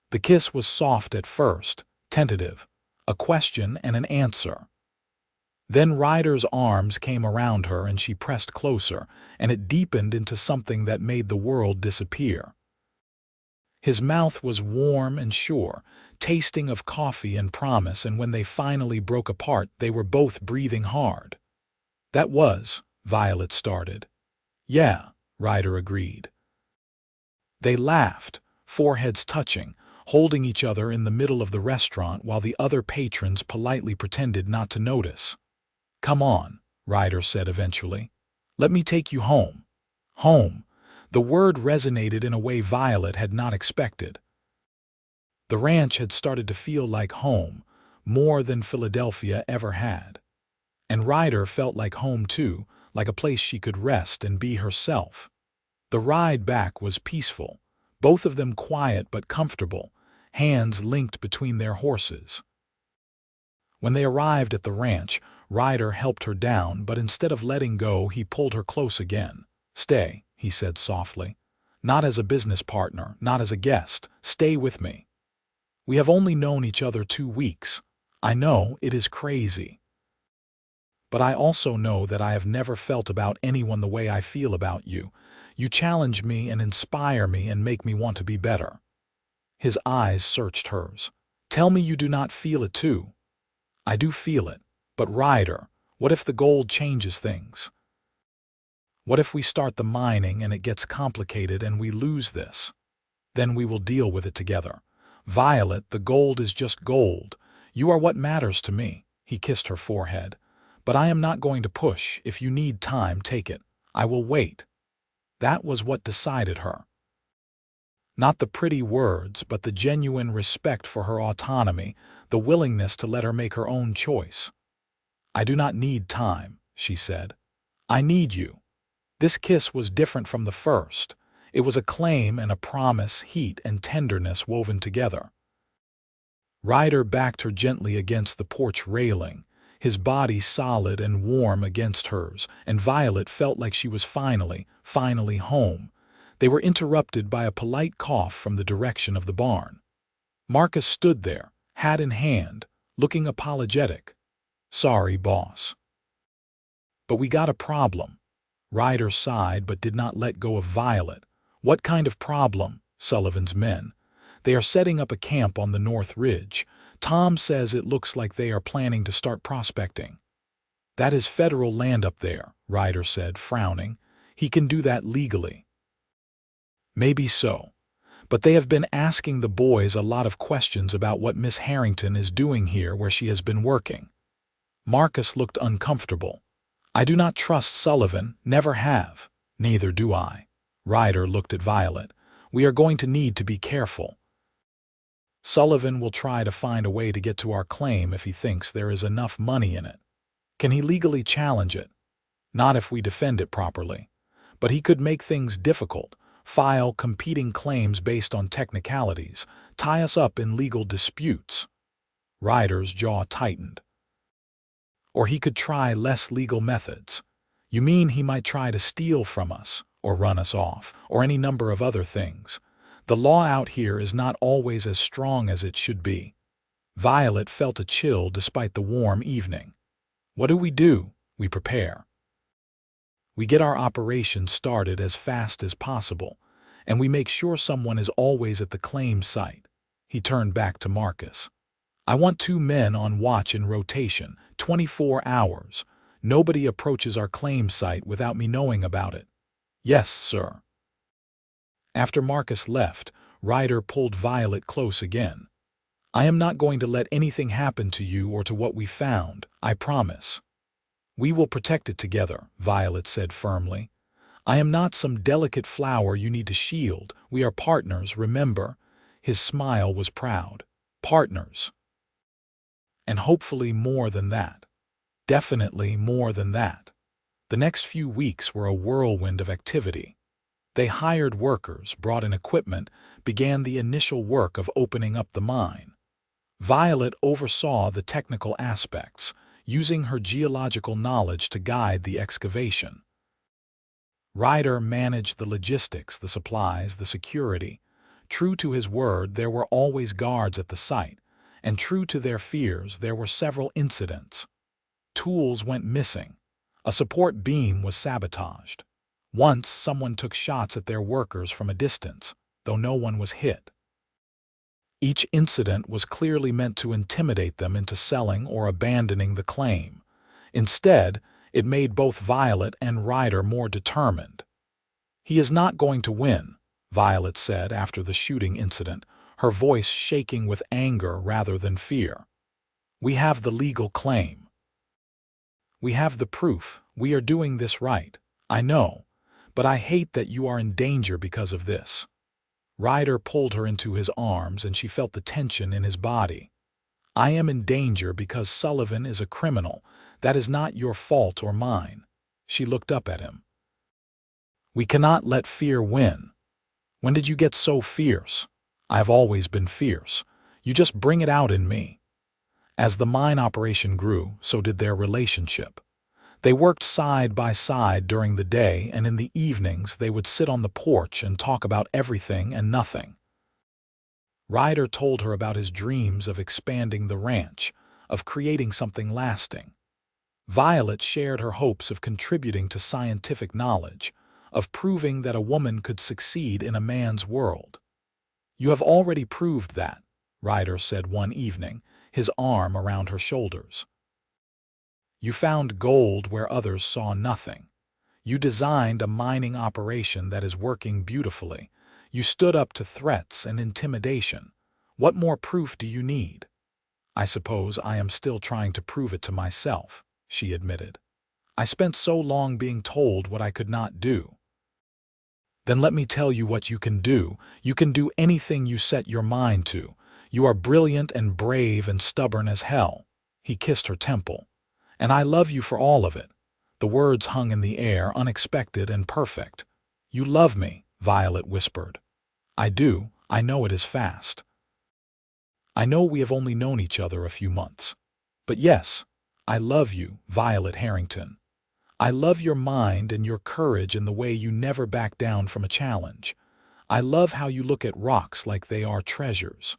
The kiss was soft at first, tentative, a question and an answer. Then Ryder's arms came around her and she pressed closer, and it deepened into something that made the world disappear. His mouth was warm and sure, tasting of coffee and promise, and when they finally broke apart, they were both breathing hard. "That was," Violet started. "Yeah," Ryder agreed. They laughed, foreheads touching, holding each other in the middle of the restaurant while the other patrons politely pretended not to notice. "Come on," Ryder said eventually. "Let me take you home." Home. The word resonated in a way Violet had not expected. The ranch had started to feel like home, more than Philadelphia ever had. And Ryder felt like home too, like a place she could rest and be herself. The ride back was peaceful, both of them quiet but comfortable, hands linked between their horses. When they arrived at the ranch, Ryder helped her down, but instead of letting go, he pulled her close again. "Stay," he said softly. "Not as a business partner, not as a guest. Stay with me. We have only known each other 2 weeks. I know it is crazy. But I also know that I have never felt about anyone the way I feel about you. You challenge me and inspire me and make me want to be better." His eyes searched hers. "Tell me you do not feel it too." "I do feel it. But Ryder, what if the gold changes things? What if we start the mining and it gets complicated and we lose this? Then we will deal with it together. Violet, the gold is just gold. You are what matters to me." He kissed her forehead. "But I am not going to push. If you need time, take it. I will wait." That was what decided her. Not the pretty words, but the genuine respect for her autonomy, the willingness to let her make her own choice. "I do not need time," she said. "I need you." This kiss was different from the first. It was a claim and a promise, heat and tenderness woven together. Ryder backed her gently against the porch railing, his body solid and warm against hers, and Violet felt like she was finally home. They were interrupted by a polite cough from the direction of the barn. Marcus stood there, hat in hand, looking apologetic. "Sorry, boss. But we got a problem." Ryder sighed but did not let go of Violet. "What kind of problem?" "Sullivan's men. They are setting up a camp on the North Ridge. Tom says it looks like they are planning to start prospecting." "That is federal land up there," Ryder said, frowning. "He can do that legally." "Maybe so. But they have been asking the boys a lot of questions about what Miss Harrington is doing here where she has been working." Marcus looked uncomfortable. "I do not trust Sullivan, never have." "Neither do I." Ryder looked at Violet. "We are going to need to be careful. Sullivan will try to find a way to get to our claim if he thinks there is enough money in it. Can he legally challenge it? Not if we defend it properly. But he could make things difficult, file competing claims based on technicalities, tie us up in legal disputes." Ryder's jaw tightened. "Or he could try less legal methods." "You mean he might try to steal from us, or run us off, or any number of other things? The law out here is not always as strong as it should be." Violet felt a chill despite the warm evening. "What do? We prepare. We get our operations started as fast as possible, and we make sure someone is always at the claim site." He turned back to Marcus. "I want 2 men on watch in rotation, 24 hours. Nobody approaches our claim site without me knowing about it." "Yes, sir." After Marcus left, Ryder pulled Violet close again. "I am not going to let anything happen to you or to what we found, I promise." "We will protect it together," Violet said firmly. "I am not some delicate flower you need to shield. We are partners, remember?" His smile was proud. "Partners. And hopefully more than that. Definitely more than that." The next few weeks were a whirlwind of activity. They hired workers, brought in equipment, began the initial work of opening up the mine. Violet oversaw the technical aspects, using her geological knowledge to guide the excavation. Ryder managed the logistics, the supplies, the security. True to his word, there were always guards at the site, and true to their fears, there were several incidents. Tools went missing. A support beam was sabotaged. Once, someone took shots at their workers from a distance, though no one was hit. Each incident was clearly meant to intimidate them into selling or abandoning the claim. Instead, it made both Violet and Ryder more determined. "He is not going to win," Violet said after the shooting incident, her voice shaking with anger rather than fear. "We have the legal claim. We have the proof. We are doing this right. I know. But I hate that you are in danger because of this." Ryder pulled her into his arms and she felt the tension in his body. "I am in danger because Sullivan is a criminal. That is not your fault or mine." She looked up at him. "We cannot let fear win." "When did you get so fierce?" "I have always been fierce. You just bring it out in me." As the mine operation grew, so did their relationship. They worked side by side during the day, and in the evenings they would sit on the porch and talk about everything and nothing. Ryder told her about his dreams of expanding the ranch, of creating something lasting. Violet shared her hopes of contributing to scientific knowledge, of proving that a woman could succeed in a man's world. "You have already proved that," Ryder said one evening, his arm around her shoulders. "You found gold where others saw nothing. You designed a mining operation that is working beautifully. You stood up to threats and intimidation. What more proof do you need?" "I suppose I am still trying to prove it to myself," she admitted. "I spent so long being told what I could not do." "Then let me tell you what you can do. You can do anything you set your mind to. You are brilliant and brave and stubborn as hell." He kissed her temple. "And I love you for all of it." The words hung in the air, unexpected and perfect. "You love me," Violet whispered. "I do. I know it is fast. I know we have only known each other a few months. But yes, I love you, Violet Harrington. I love your mind and your courage and the way you never back down from a challenge. I love how you look at rocks like they are treasures.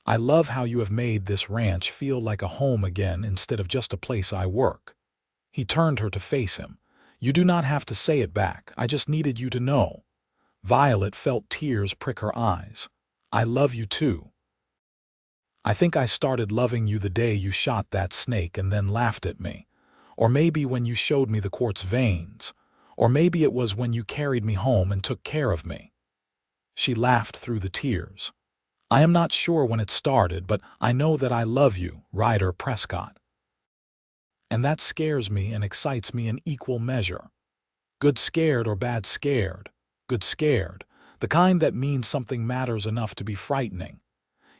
I love how you have made this ranch feel like a home again instead of just a place I work." He turned her to face him. "You do not have to say it back. I just needed you to know." Violet felt tears prick her eyes. "I love you too. I think I started loving you the day you shot that snake and then laughed at me. Or maybe when you showed me the quartz veins. Or maybe it was when you carried me home and took care of me." She laughed through the tears. "I am not sure when it started, but I know that I love you, Ryder Prescott. And that scares me and excites me in equal measure. Good scared or bad scared. Good scared. The kind that means something matters enough to be frightening."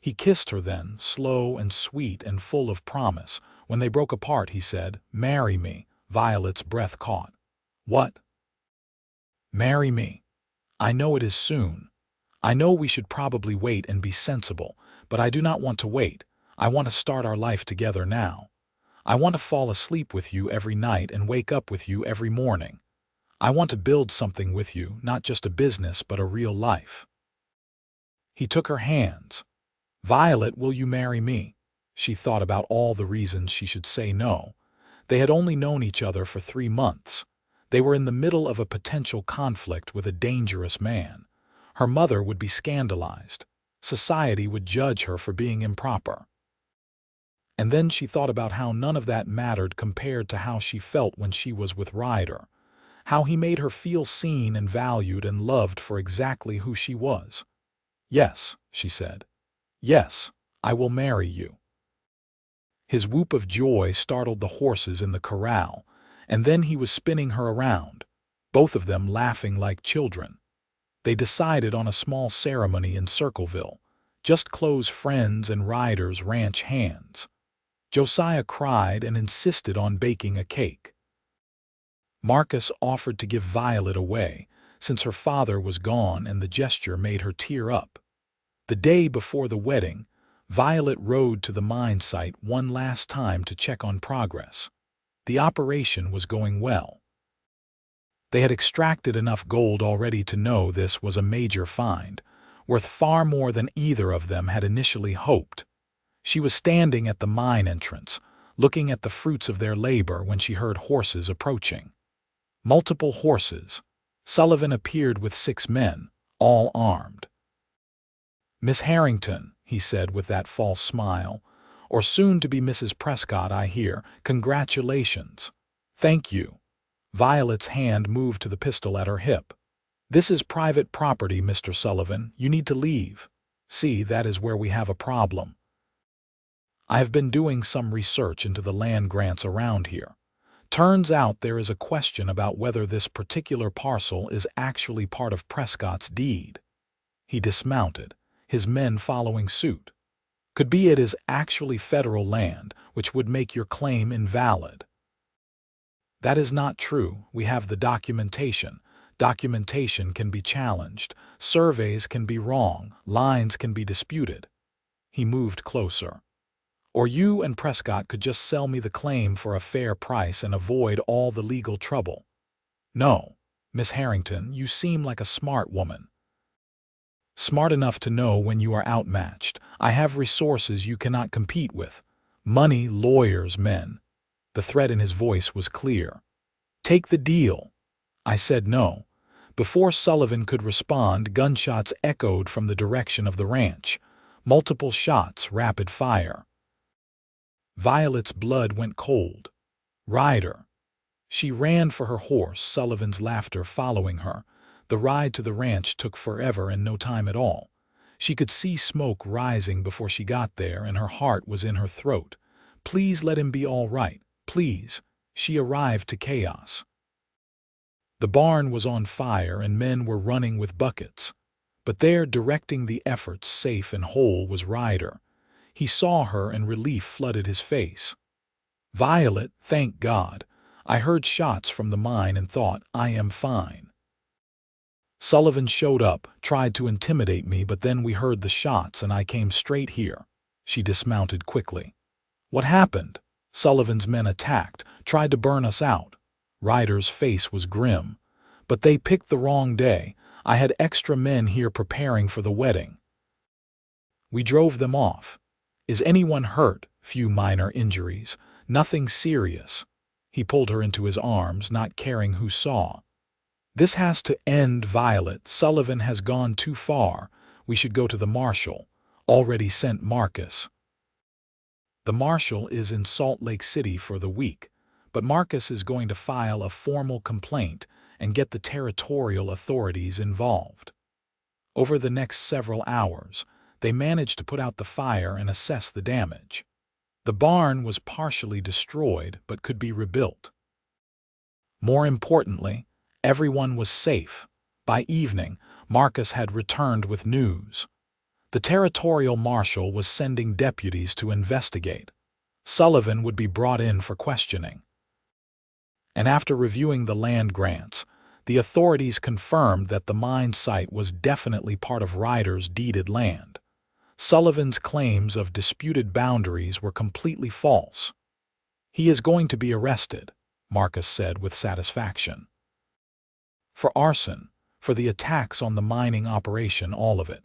He kissed her then, slow and sweet and full of promise. When they broke apart, he said, "Marry me." Violet's breath caught. "What?" "Marry me. I know it is soon. I know we should probably wait and be sensible, but I do not want to wait. I want to start our life together now. I want to fall asleep with you every night and wake up with you every morning. I want to build something with you, not just a business but a real life." He took her hands. "Violet, will you marry me?" She thought about all the reasons she should say no. They had only known each other for 3 months. They were in the middle of a potential conflict with a dangerous man. Her mother would be scandalized. Society would judge her for being improper. And then she thought about how none of that mattered compared to how she felt when she was with Ryder. How he made her feel seen and valued and loved for exactly who she was. "Yes," she said. "Yes, I will marry you." His whoop of joy startled the horses in the corral, and then he was spinning her around, both of them laughing like children. They decided on a small ceremony in Circleville, just close friends and Ryder's ranch hands. Josiah cried and insisted on baking a cake. Marcus offered to give Violet away, since her father was gone, and the gesture made her tear up. The day before the wedding, Violet rode to the mine site one last time to check on progress. The operation was going well. They had extracted enough gold already to know this was a major find, worth far more than either of them had initially hoped. She was standing at the mine entrance, looking at the fruits of their labor when she heard horses approaching. Multiple horses. Sullivan appeared with 6 men, all armed. "Miss Harrington," he said with that false smile, "or soon to be Mrs. Prescott, I hear. Congratulations." "Thank you." Violet's hand moved to the pistol at her hip. "This is private property, Mr. Sullivan. You need to leave. See, that is where we have a problem. I have been doing some research into the land grants around here. Turns out there is a question about whether this particular parcel is actually part of Prescott's deed." He dismounted, his men following suit. "Could be it is actually federal land, which would make your claim invalid." "That is not true. We have the documentation. Documentation can be challenged. Surveys can be wrong. Lines can be disputed." He moved closer. "Or you and Prescott could just sell me the claim for a fair price and avoid all the legal trouble." "No, Miss Harrington, you seem like a smart woman. Smart enough to know when you are outmatched. I have resources you cannot compete with. Money, lawyers, men." The threat in his voice was clear. "Take the deal." I said no. Before Sullivan could respond, gunshots echoed from the direction of the ranch. Multiple shots, rapid fire. Violet's blood went cold. "Ryder." She ran for her horse, Sullivan's laughter following her. The ride to the ranch took forever and no time at all. She could see smoke rising before she got there, and her heart was in her throat. Please let him be all right. Please. She arrived to chaos. The barn was on fire and men were running with buckets. But there, directing the efforts, safe and whole, was Ryder. He saw her and relief flooded his face. "Violet, thank God. I heard shots from the mine and thought, I am fine. Sullivan showed up, tried to intimidate me, but then we heard the shots and I came straight here." She dismounted quickly. "What happened?" "Sullivan's men attacked, tried to burn us out. Ryder's face was grim. "But they picked the wrong day. I had extra men here preparing for the wedding. We drove them off. Is anyone hurt? Few minor injuries. Nothing serious." He pulled her into his arms, not caring who saw. "This has to end, Violet. Sullivan has gone too far. We should go to the marshal. Already sent Marcus." The marshal is in Salt Lake City for the week, but Marcus is going to file a formal complaint and get the territorial authorities involved. Over the next several hours, they managed to put out the fire and assess the damage. The barn was partially destroyed but could be rebuilt. More importantly, everyone was safe. By evening, Marcus had returned with news. The territorial marshal was sending deputies to investigate. Sullivan would be brought in for questioning. And after reviewing the land grants, the authorities confirmed that the mine site was definitely part of Ryder's deeded land. Sullivan's claims of disputed boundaries were completely false. "He is going to be arrested," Marcus said with satisfaction. "For arson, for the attacks on the mining operation, all of it."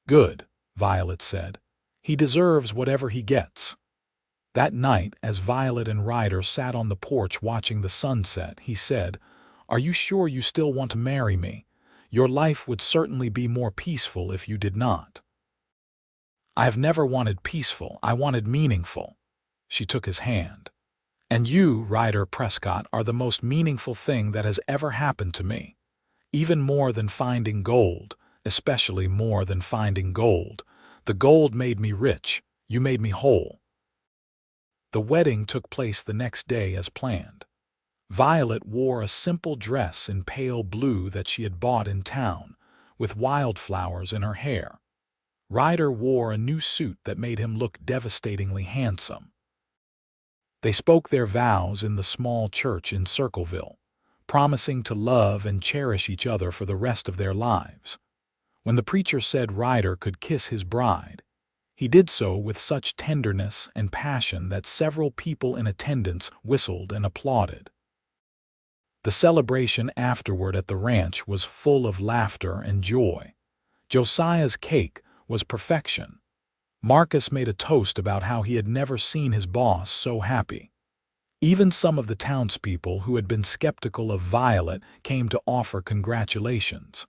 "Good," Violet said. "He deserves whatever he gets." That night, as Violet and Ryder sat on the porch watching the sunset, he said, "Are you sure you still want to marry me? Your life would certainly be more peaceful if you did not." "I have never wanted peaceful. I wanted meaningful." She took his hand. "And you, Ryder Prescott, are the most meaningful thing that has ever happened to me. Even more than finding gold, especially more than finding gold. The gold made me rich. You made me whole." The wedding took place the next day as planned. Violet wore a simple dress in pale blue that she had bought in town, with wildflowers in her hair. Ryder wore a new suit that made him look devastatingly handsome. They spoke their vows in the small church in Circleville, promising to love and cherish each other for the rest of their lives. When the preacher said Ryder could kiss his bride, he did so with such tenderness and passion that several people in attendance whistled and applauded. The celebration afterward at the ranch was full of laughter and joy. Josiah's cake was perfection. Marcus made a toast about how he had never seen his boss so happy. Even some of the townspeople who had been skeptical of Violet came to offer congratulations.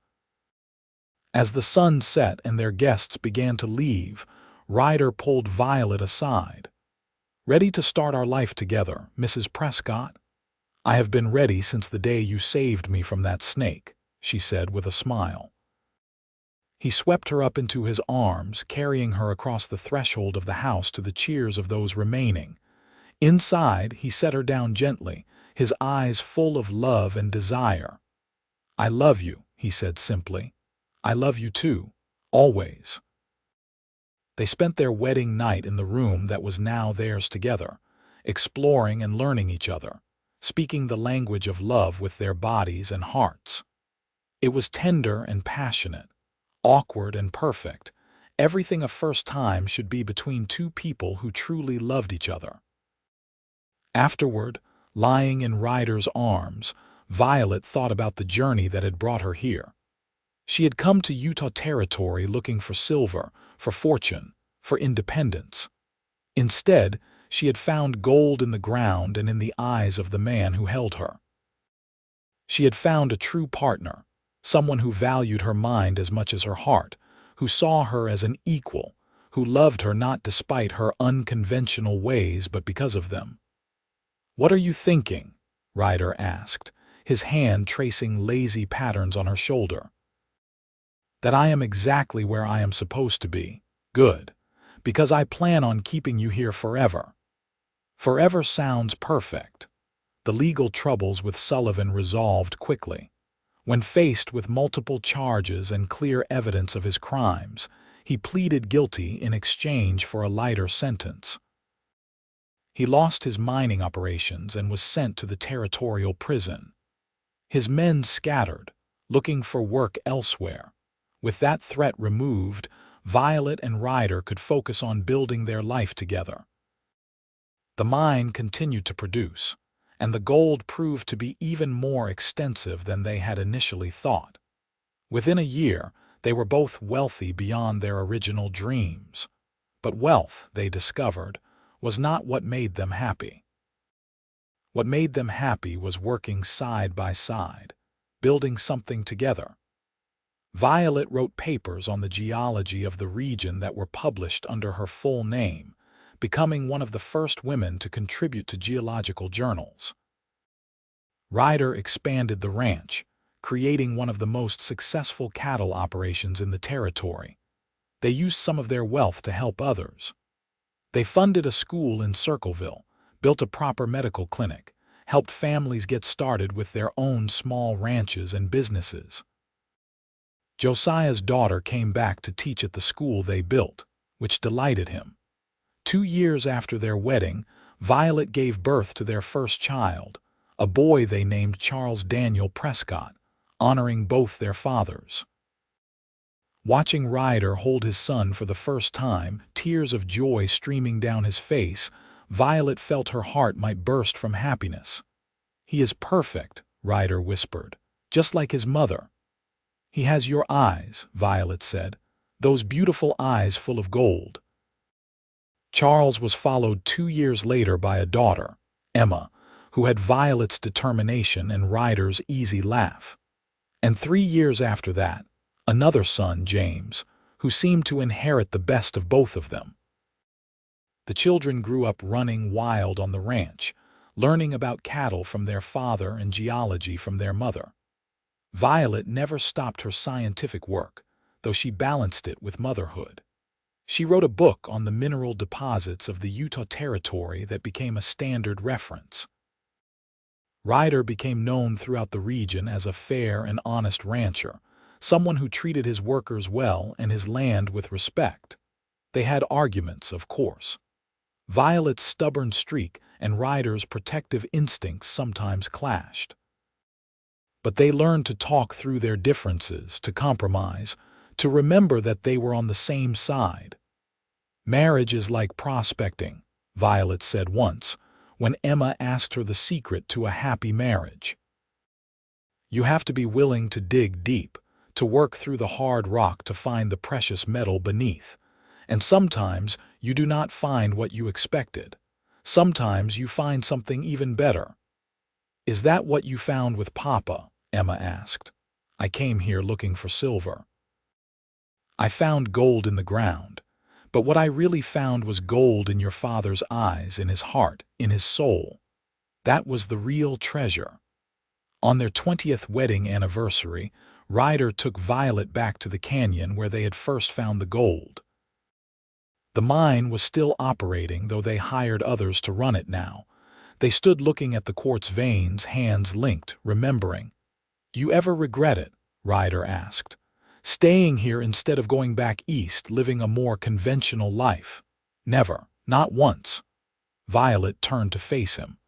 As the sun set and their guests began to leave, Ryder pulled Violet aside. "Ready to start our life together, Mrs. Prescott?" "I have been ready since the day you saved me from that snake," she said with a smile. He swept her up into his arms, carrying her across the threshold of the house to the cheers of those remaining. Inside, he set her down gently, his eyes full of love and desire. "I love you," he said simply. "I love you too, always." They spent their wedding night in the room that was now theirs together, exploring and learning each other, speaking the language of love with their bodies and hearts. It was tender and passionate, awkward and perfect. Everything a first time should be between two people who truly loved each other. Afterward, lying in Ryder's arms, Violet thought about the journey that had brought her here. She had come to Utah Territory looking for silver, for fortune, for independence. Instead, she had found gold in the ground and in the eyes of the man who held her. She had found a true partner, someone who valued her mind as much as her heart, who saw her as an equal, who loved her not despite her unconventional ways but because of them. "What are you thinking?" Ryder asked, his hand tracing lazy patterns on her shoulder. "That I am exactly where I am supposed to be. Good. Because I plan on keeping you here forever." Forever sounds perfect. The legal troubles with Sullivan resolved quickly. When faced with multiple charges and clear evidence of his crimes, he pleaded guilty in exchange for a lighter sentence. He lost his mining operations and was sent to the territorial prison. His men scattered, looking for work elsewhere. With that threat removed, Violet and Ryder could focus on building their life together. The mine continued to produce, and the gold proved to be even more extensive than they had initially thought. Within a year, they were both wealthy beyond their original dreams. But wealth, they discovered, was not what made them happy. What made them happy was working side by side, building something together. Violet wrote papers on the geology of the region that were published under her full name, becoming one of the first women to contribute to geological journals. Ryder expanded the ranch, creating one of the most successful cattle operations in the territory. They used some of their wealth to help others. They funded a school in Circleville, built a proper medical clinic, helped families get started with their own small ranches and businesses. Josiah's daughter came back to teach at the school they built, which delighted him. 2 years after their wedding, Violet gave birth to their first child, a boy they named Charles Daniel Prescott, honoring both their fathers. Watching Ryder hold his son for the first time, tears of joy streaming down his face, Violet felt her heart might burst from happiness. "He is perfect," Ryder whispered, "just like his mother." "He has your eyes," Violet said, "those beautiful eyes full of gold." Charles was followed 2 years later by a daughter, Emma, who had Violet's determination and Ryder's easy laugh. And 3 years after that, another son, James, who seemed to inherit the best of both of them. The children grew up running wild on the ranch, learning about cattle from their father and geology from their mother. Violet never stopped her scientific work, though she balanced it with motherhood. She wrote a book on the mineral deposits of the Utah Territory that became a standard reference. Ryder became known throughout the region as a fair and honest rancher, someone who treated his workers well and his land with respect. They had arguments, of course. Violet's stubborn streak and Ryder's protective instincts sometimes clashed. But they learned to talk through their differences, to compromise, to remember that they were on the same side. "Marriage is like prospecting," Violet said once, when Emma asked her the secret to a happy marriage. "You have to be willing to dig deep, to work through the hard rock to find the precious metal beneath. And sometimes you do not find what you expected. Sometimes you find something even better." "Is that what you found with Papa?" Emma asked. "I came here looking for silver." "I found gold in the ground. But what I really found was gold in your father's eyes, in his heart, in his soul. That was the real treasure." On their 20th wedding anniversary, Ryder took Violet back to the canyon where they had first found the gold. The mine was still operating, though they hired others to run it now. They stood looking at the quartz veins, hands linked, remembering. "Do you ever regret it?" Ryder asked. "Staying here instead of going back east, living a more conventional life?" "Never, not once." Violet turned to face him.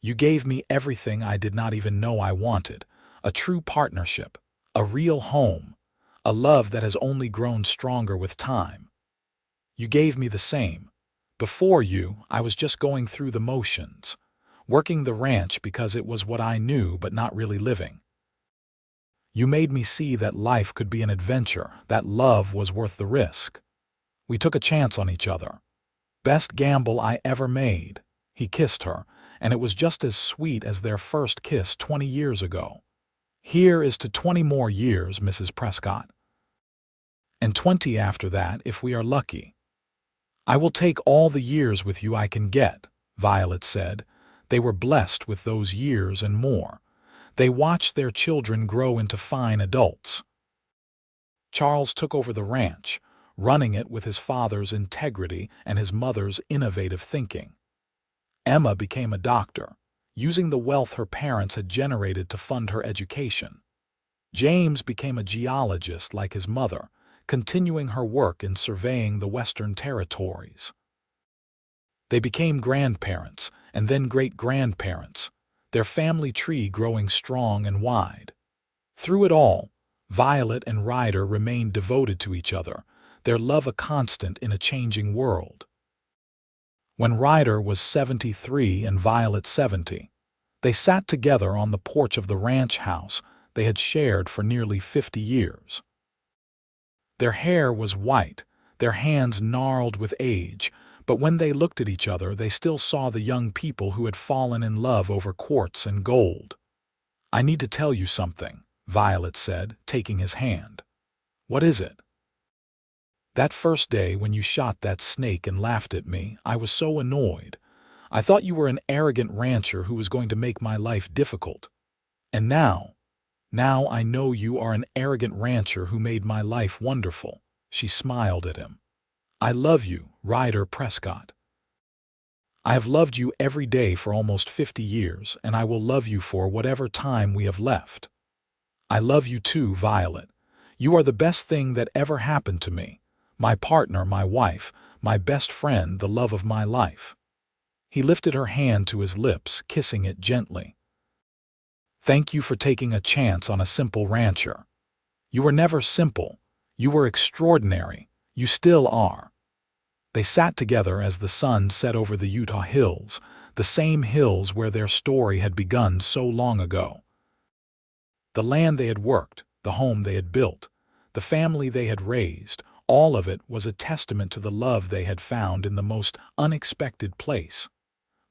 "You gave me everything I did not even know I wanted. A true partnership, a real home, a love that has only grown stronger with time. You gave me the same. Before you, I was just going through the motions, working the ranch because it was what I knew but not really living. You made me see that life could be an adventure, that love was worth the risk. We took a chance on each other. Best gamble I ever made." He kissed her, and it was just as sweet as their first kiss 20 years ago. "Here is to 20 more years, Mrs. Prescott. And 20 after that if we are lucky." "I will take all the years with you I can get," Violet said. They were blessed with those years and more. They watched their children grow into fine adults. Charles took over the ranch, running it with his father's integrity and his mother's innovative thinking. Emma became a doctor, using the wealth her parents had generated to fund her education. James became a geologist like his mother, continuing her work in surveying the Western Territories. They became grandparents and then great-grandparents, their family tree growing strong and wide. Through it all, Violet and Ryder remained devoted to each other, their love a constant in a changing world. when Ryder was 73 and Violet 70. They sat together on the porch of the ranch house they had shared for nearly 50 years. Their hair was white, their hands gnarled with age, but when they looked at each other, they still saw the young people who had fallen in love over quartz and gold. "I need to tell you something," Violet said, taking his hand. "What is it?" "That first day when you shot that snake and laughed at me, I was so annoyed. I thought you were an arrogant rancher who was going to make my life difficult. And now I know you are an arrogant rancher who made my life wonderful." She smiled at him. "I love you, Ryder Prescott. I have loved you every day for almost 50 years, and I will love you for whatever time we have left. I love you too, Violet. You are the best thing that ever happened to me. My partner, my wife, my best friend, the love of my life." He lifted her hand to his lips, kissing it gently. "Thank you for taking a chance on a simple rancher. You were never simple. You were extraordinary. You still are." They sat together as the sun set over the Utah hills, the same hills where their story had begun so long ago. The land they had worked, the home they had built, the family they had raised, all of it was a testament to the love they had found in the most unexpected place.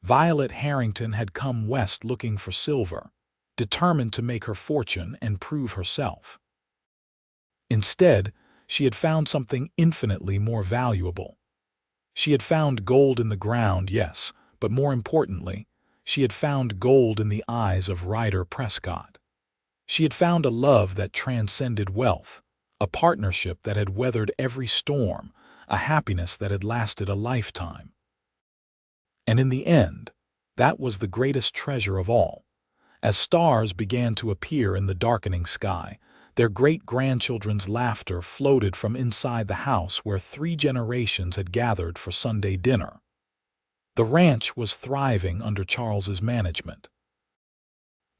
Violet Harrington had come west looking for silver, determined to make her fortune and prove herself. Instead, she had found something infinitely more valuable. She had found gold in the ground, yes, but more importantly, she had found gold in the eyes of Ryder Prescott. She had found a love that transcended wealth, a partnership that had weathered every storm, a happiness that had lasted a lifetime. And in the end, that was the greatest treasure of all. As stars began to appear in the darkening sky, their great-grandchildren's laughter floated from inside the house where 3 generations had gathered for Sunday dinner. The ranch was thriving under Charles's management.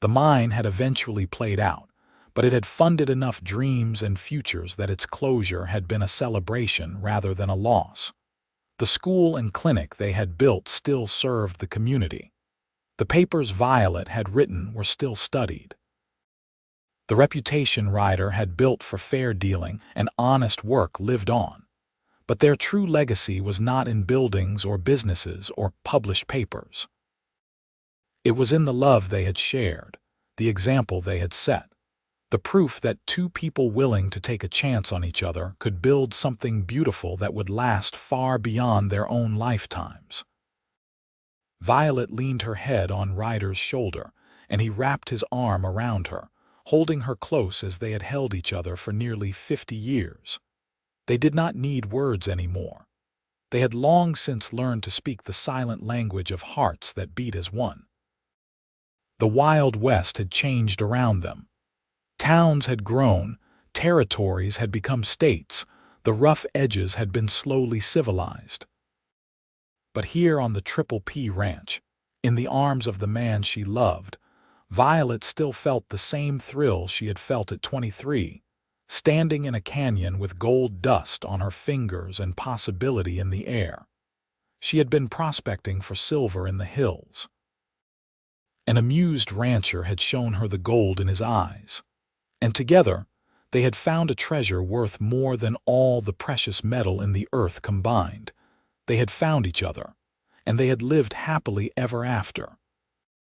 The mine had eventually played out, but it had funded enough dreams and futures that its closure had been a celebration rather than a loss. The school and clinic they had built still served the community. The papers Violet had written were still studied. The reputation Ryder had built for fair dealing and honest work lived on. But their true legacy was not in buildings or businesses or published papers. It was in the love they had shared, the example they had set, the proof that 2 people willing to take a chance on each other could build something beautiful that would last far beyond their own lifetimes. Violet leaned her head on Ryder's shoulder, and he wrapped his arm around her, holding her close as they had held each other for nearly 50 years. They did not need words anymore. They had long since learned to speak the silent language of hearts that beat as one. The Wild West had changed around them. Towns had grown, territories had become states, the rough edges had been slowly civilized. But here on the Triple P Ranch, in the arms of the man she loved, Violet still felt the same thrill she had felt at 23, standing in a canyon with gold dust on her fingers and possibility in the air. She had been prospecting for silver in the hills. An amused rancher had shown her the gold in his eyes, and together they had found a treasure worth more than all the precious metal in the earth combined. They had found each other, and they had lived happily ever after.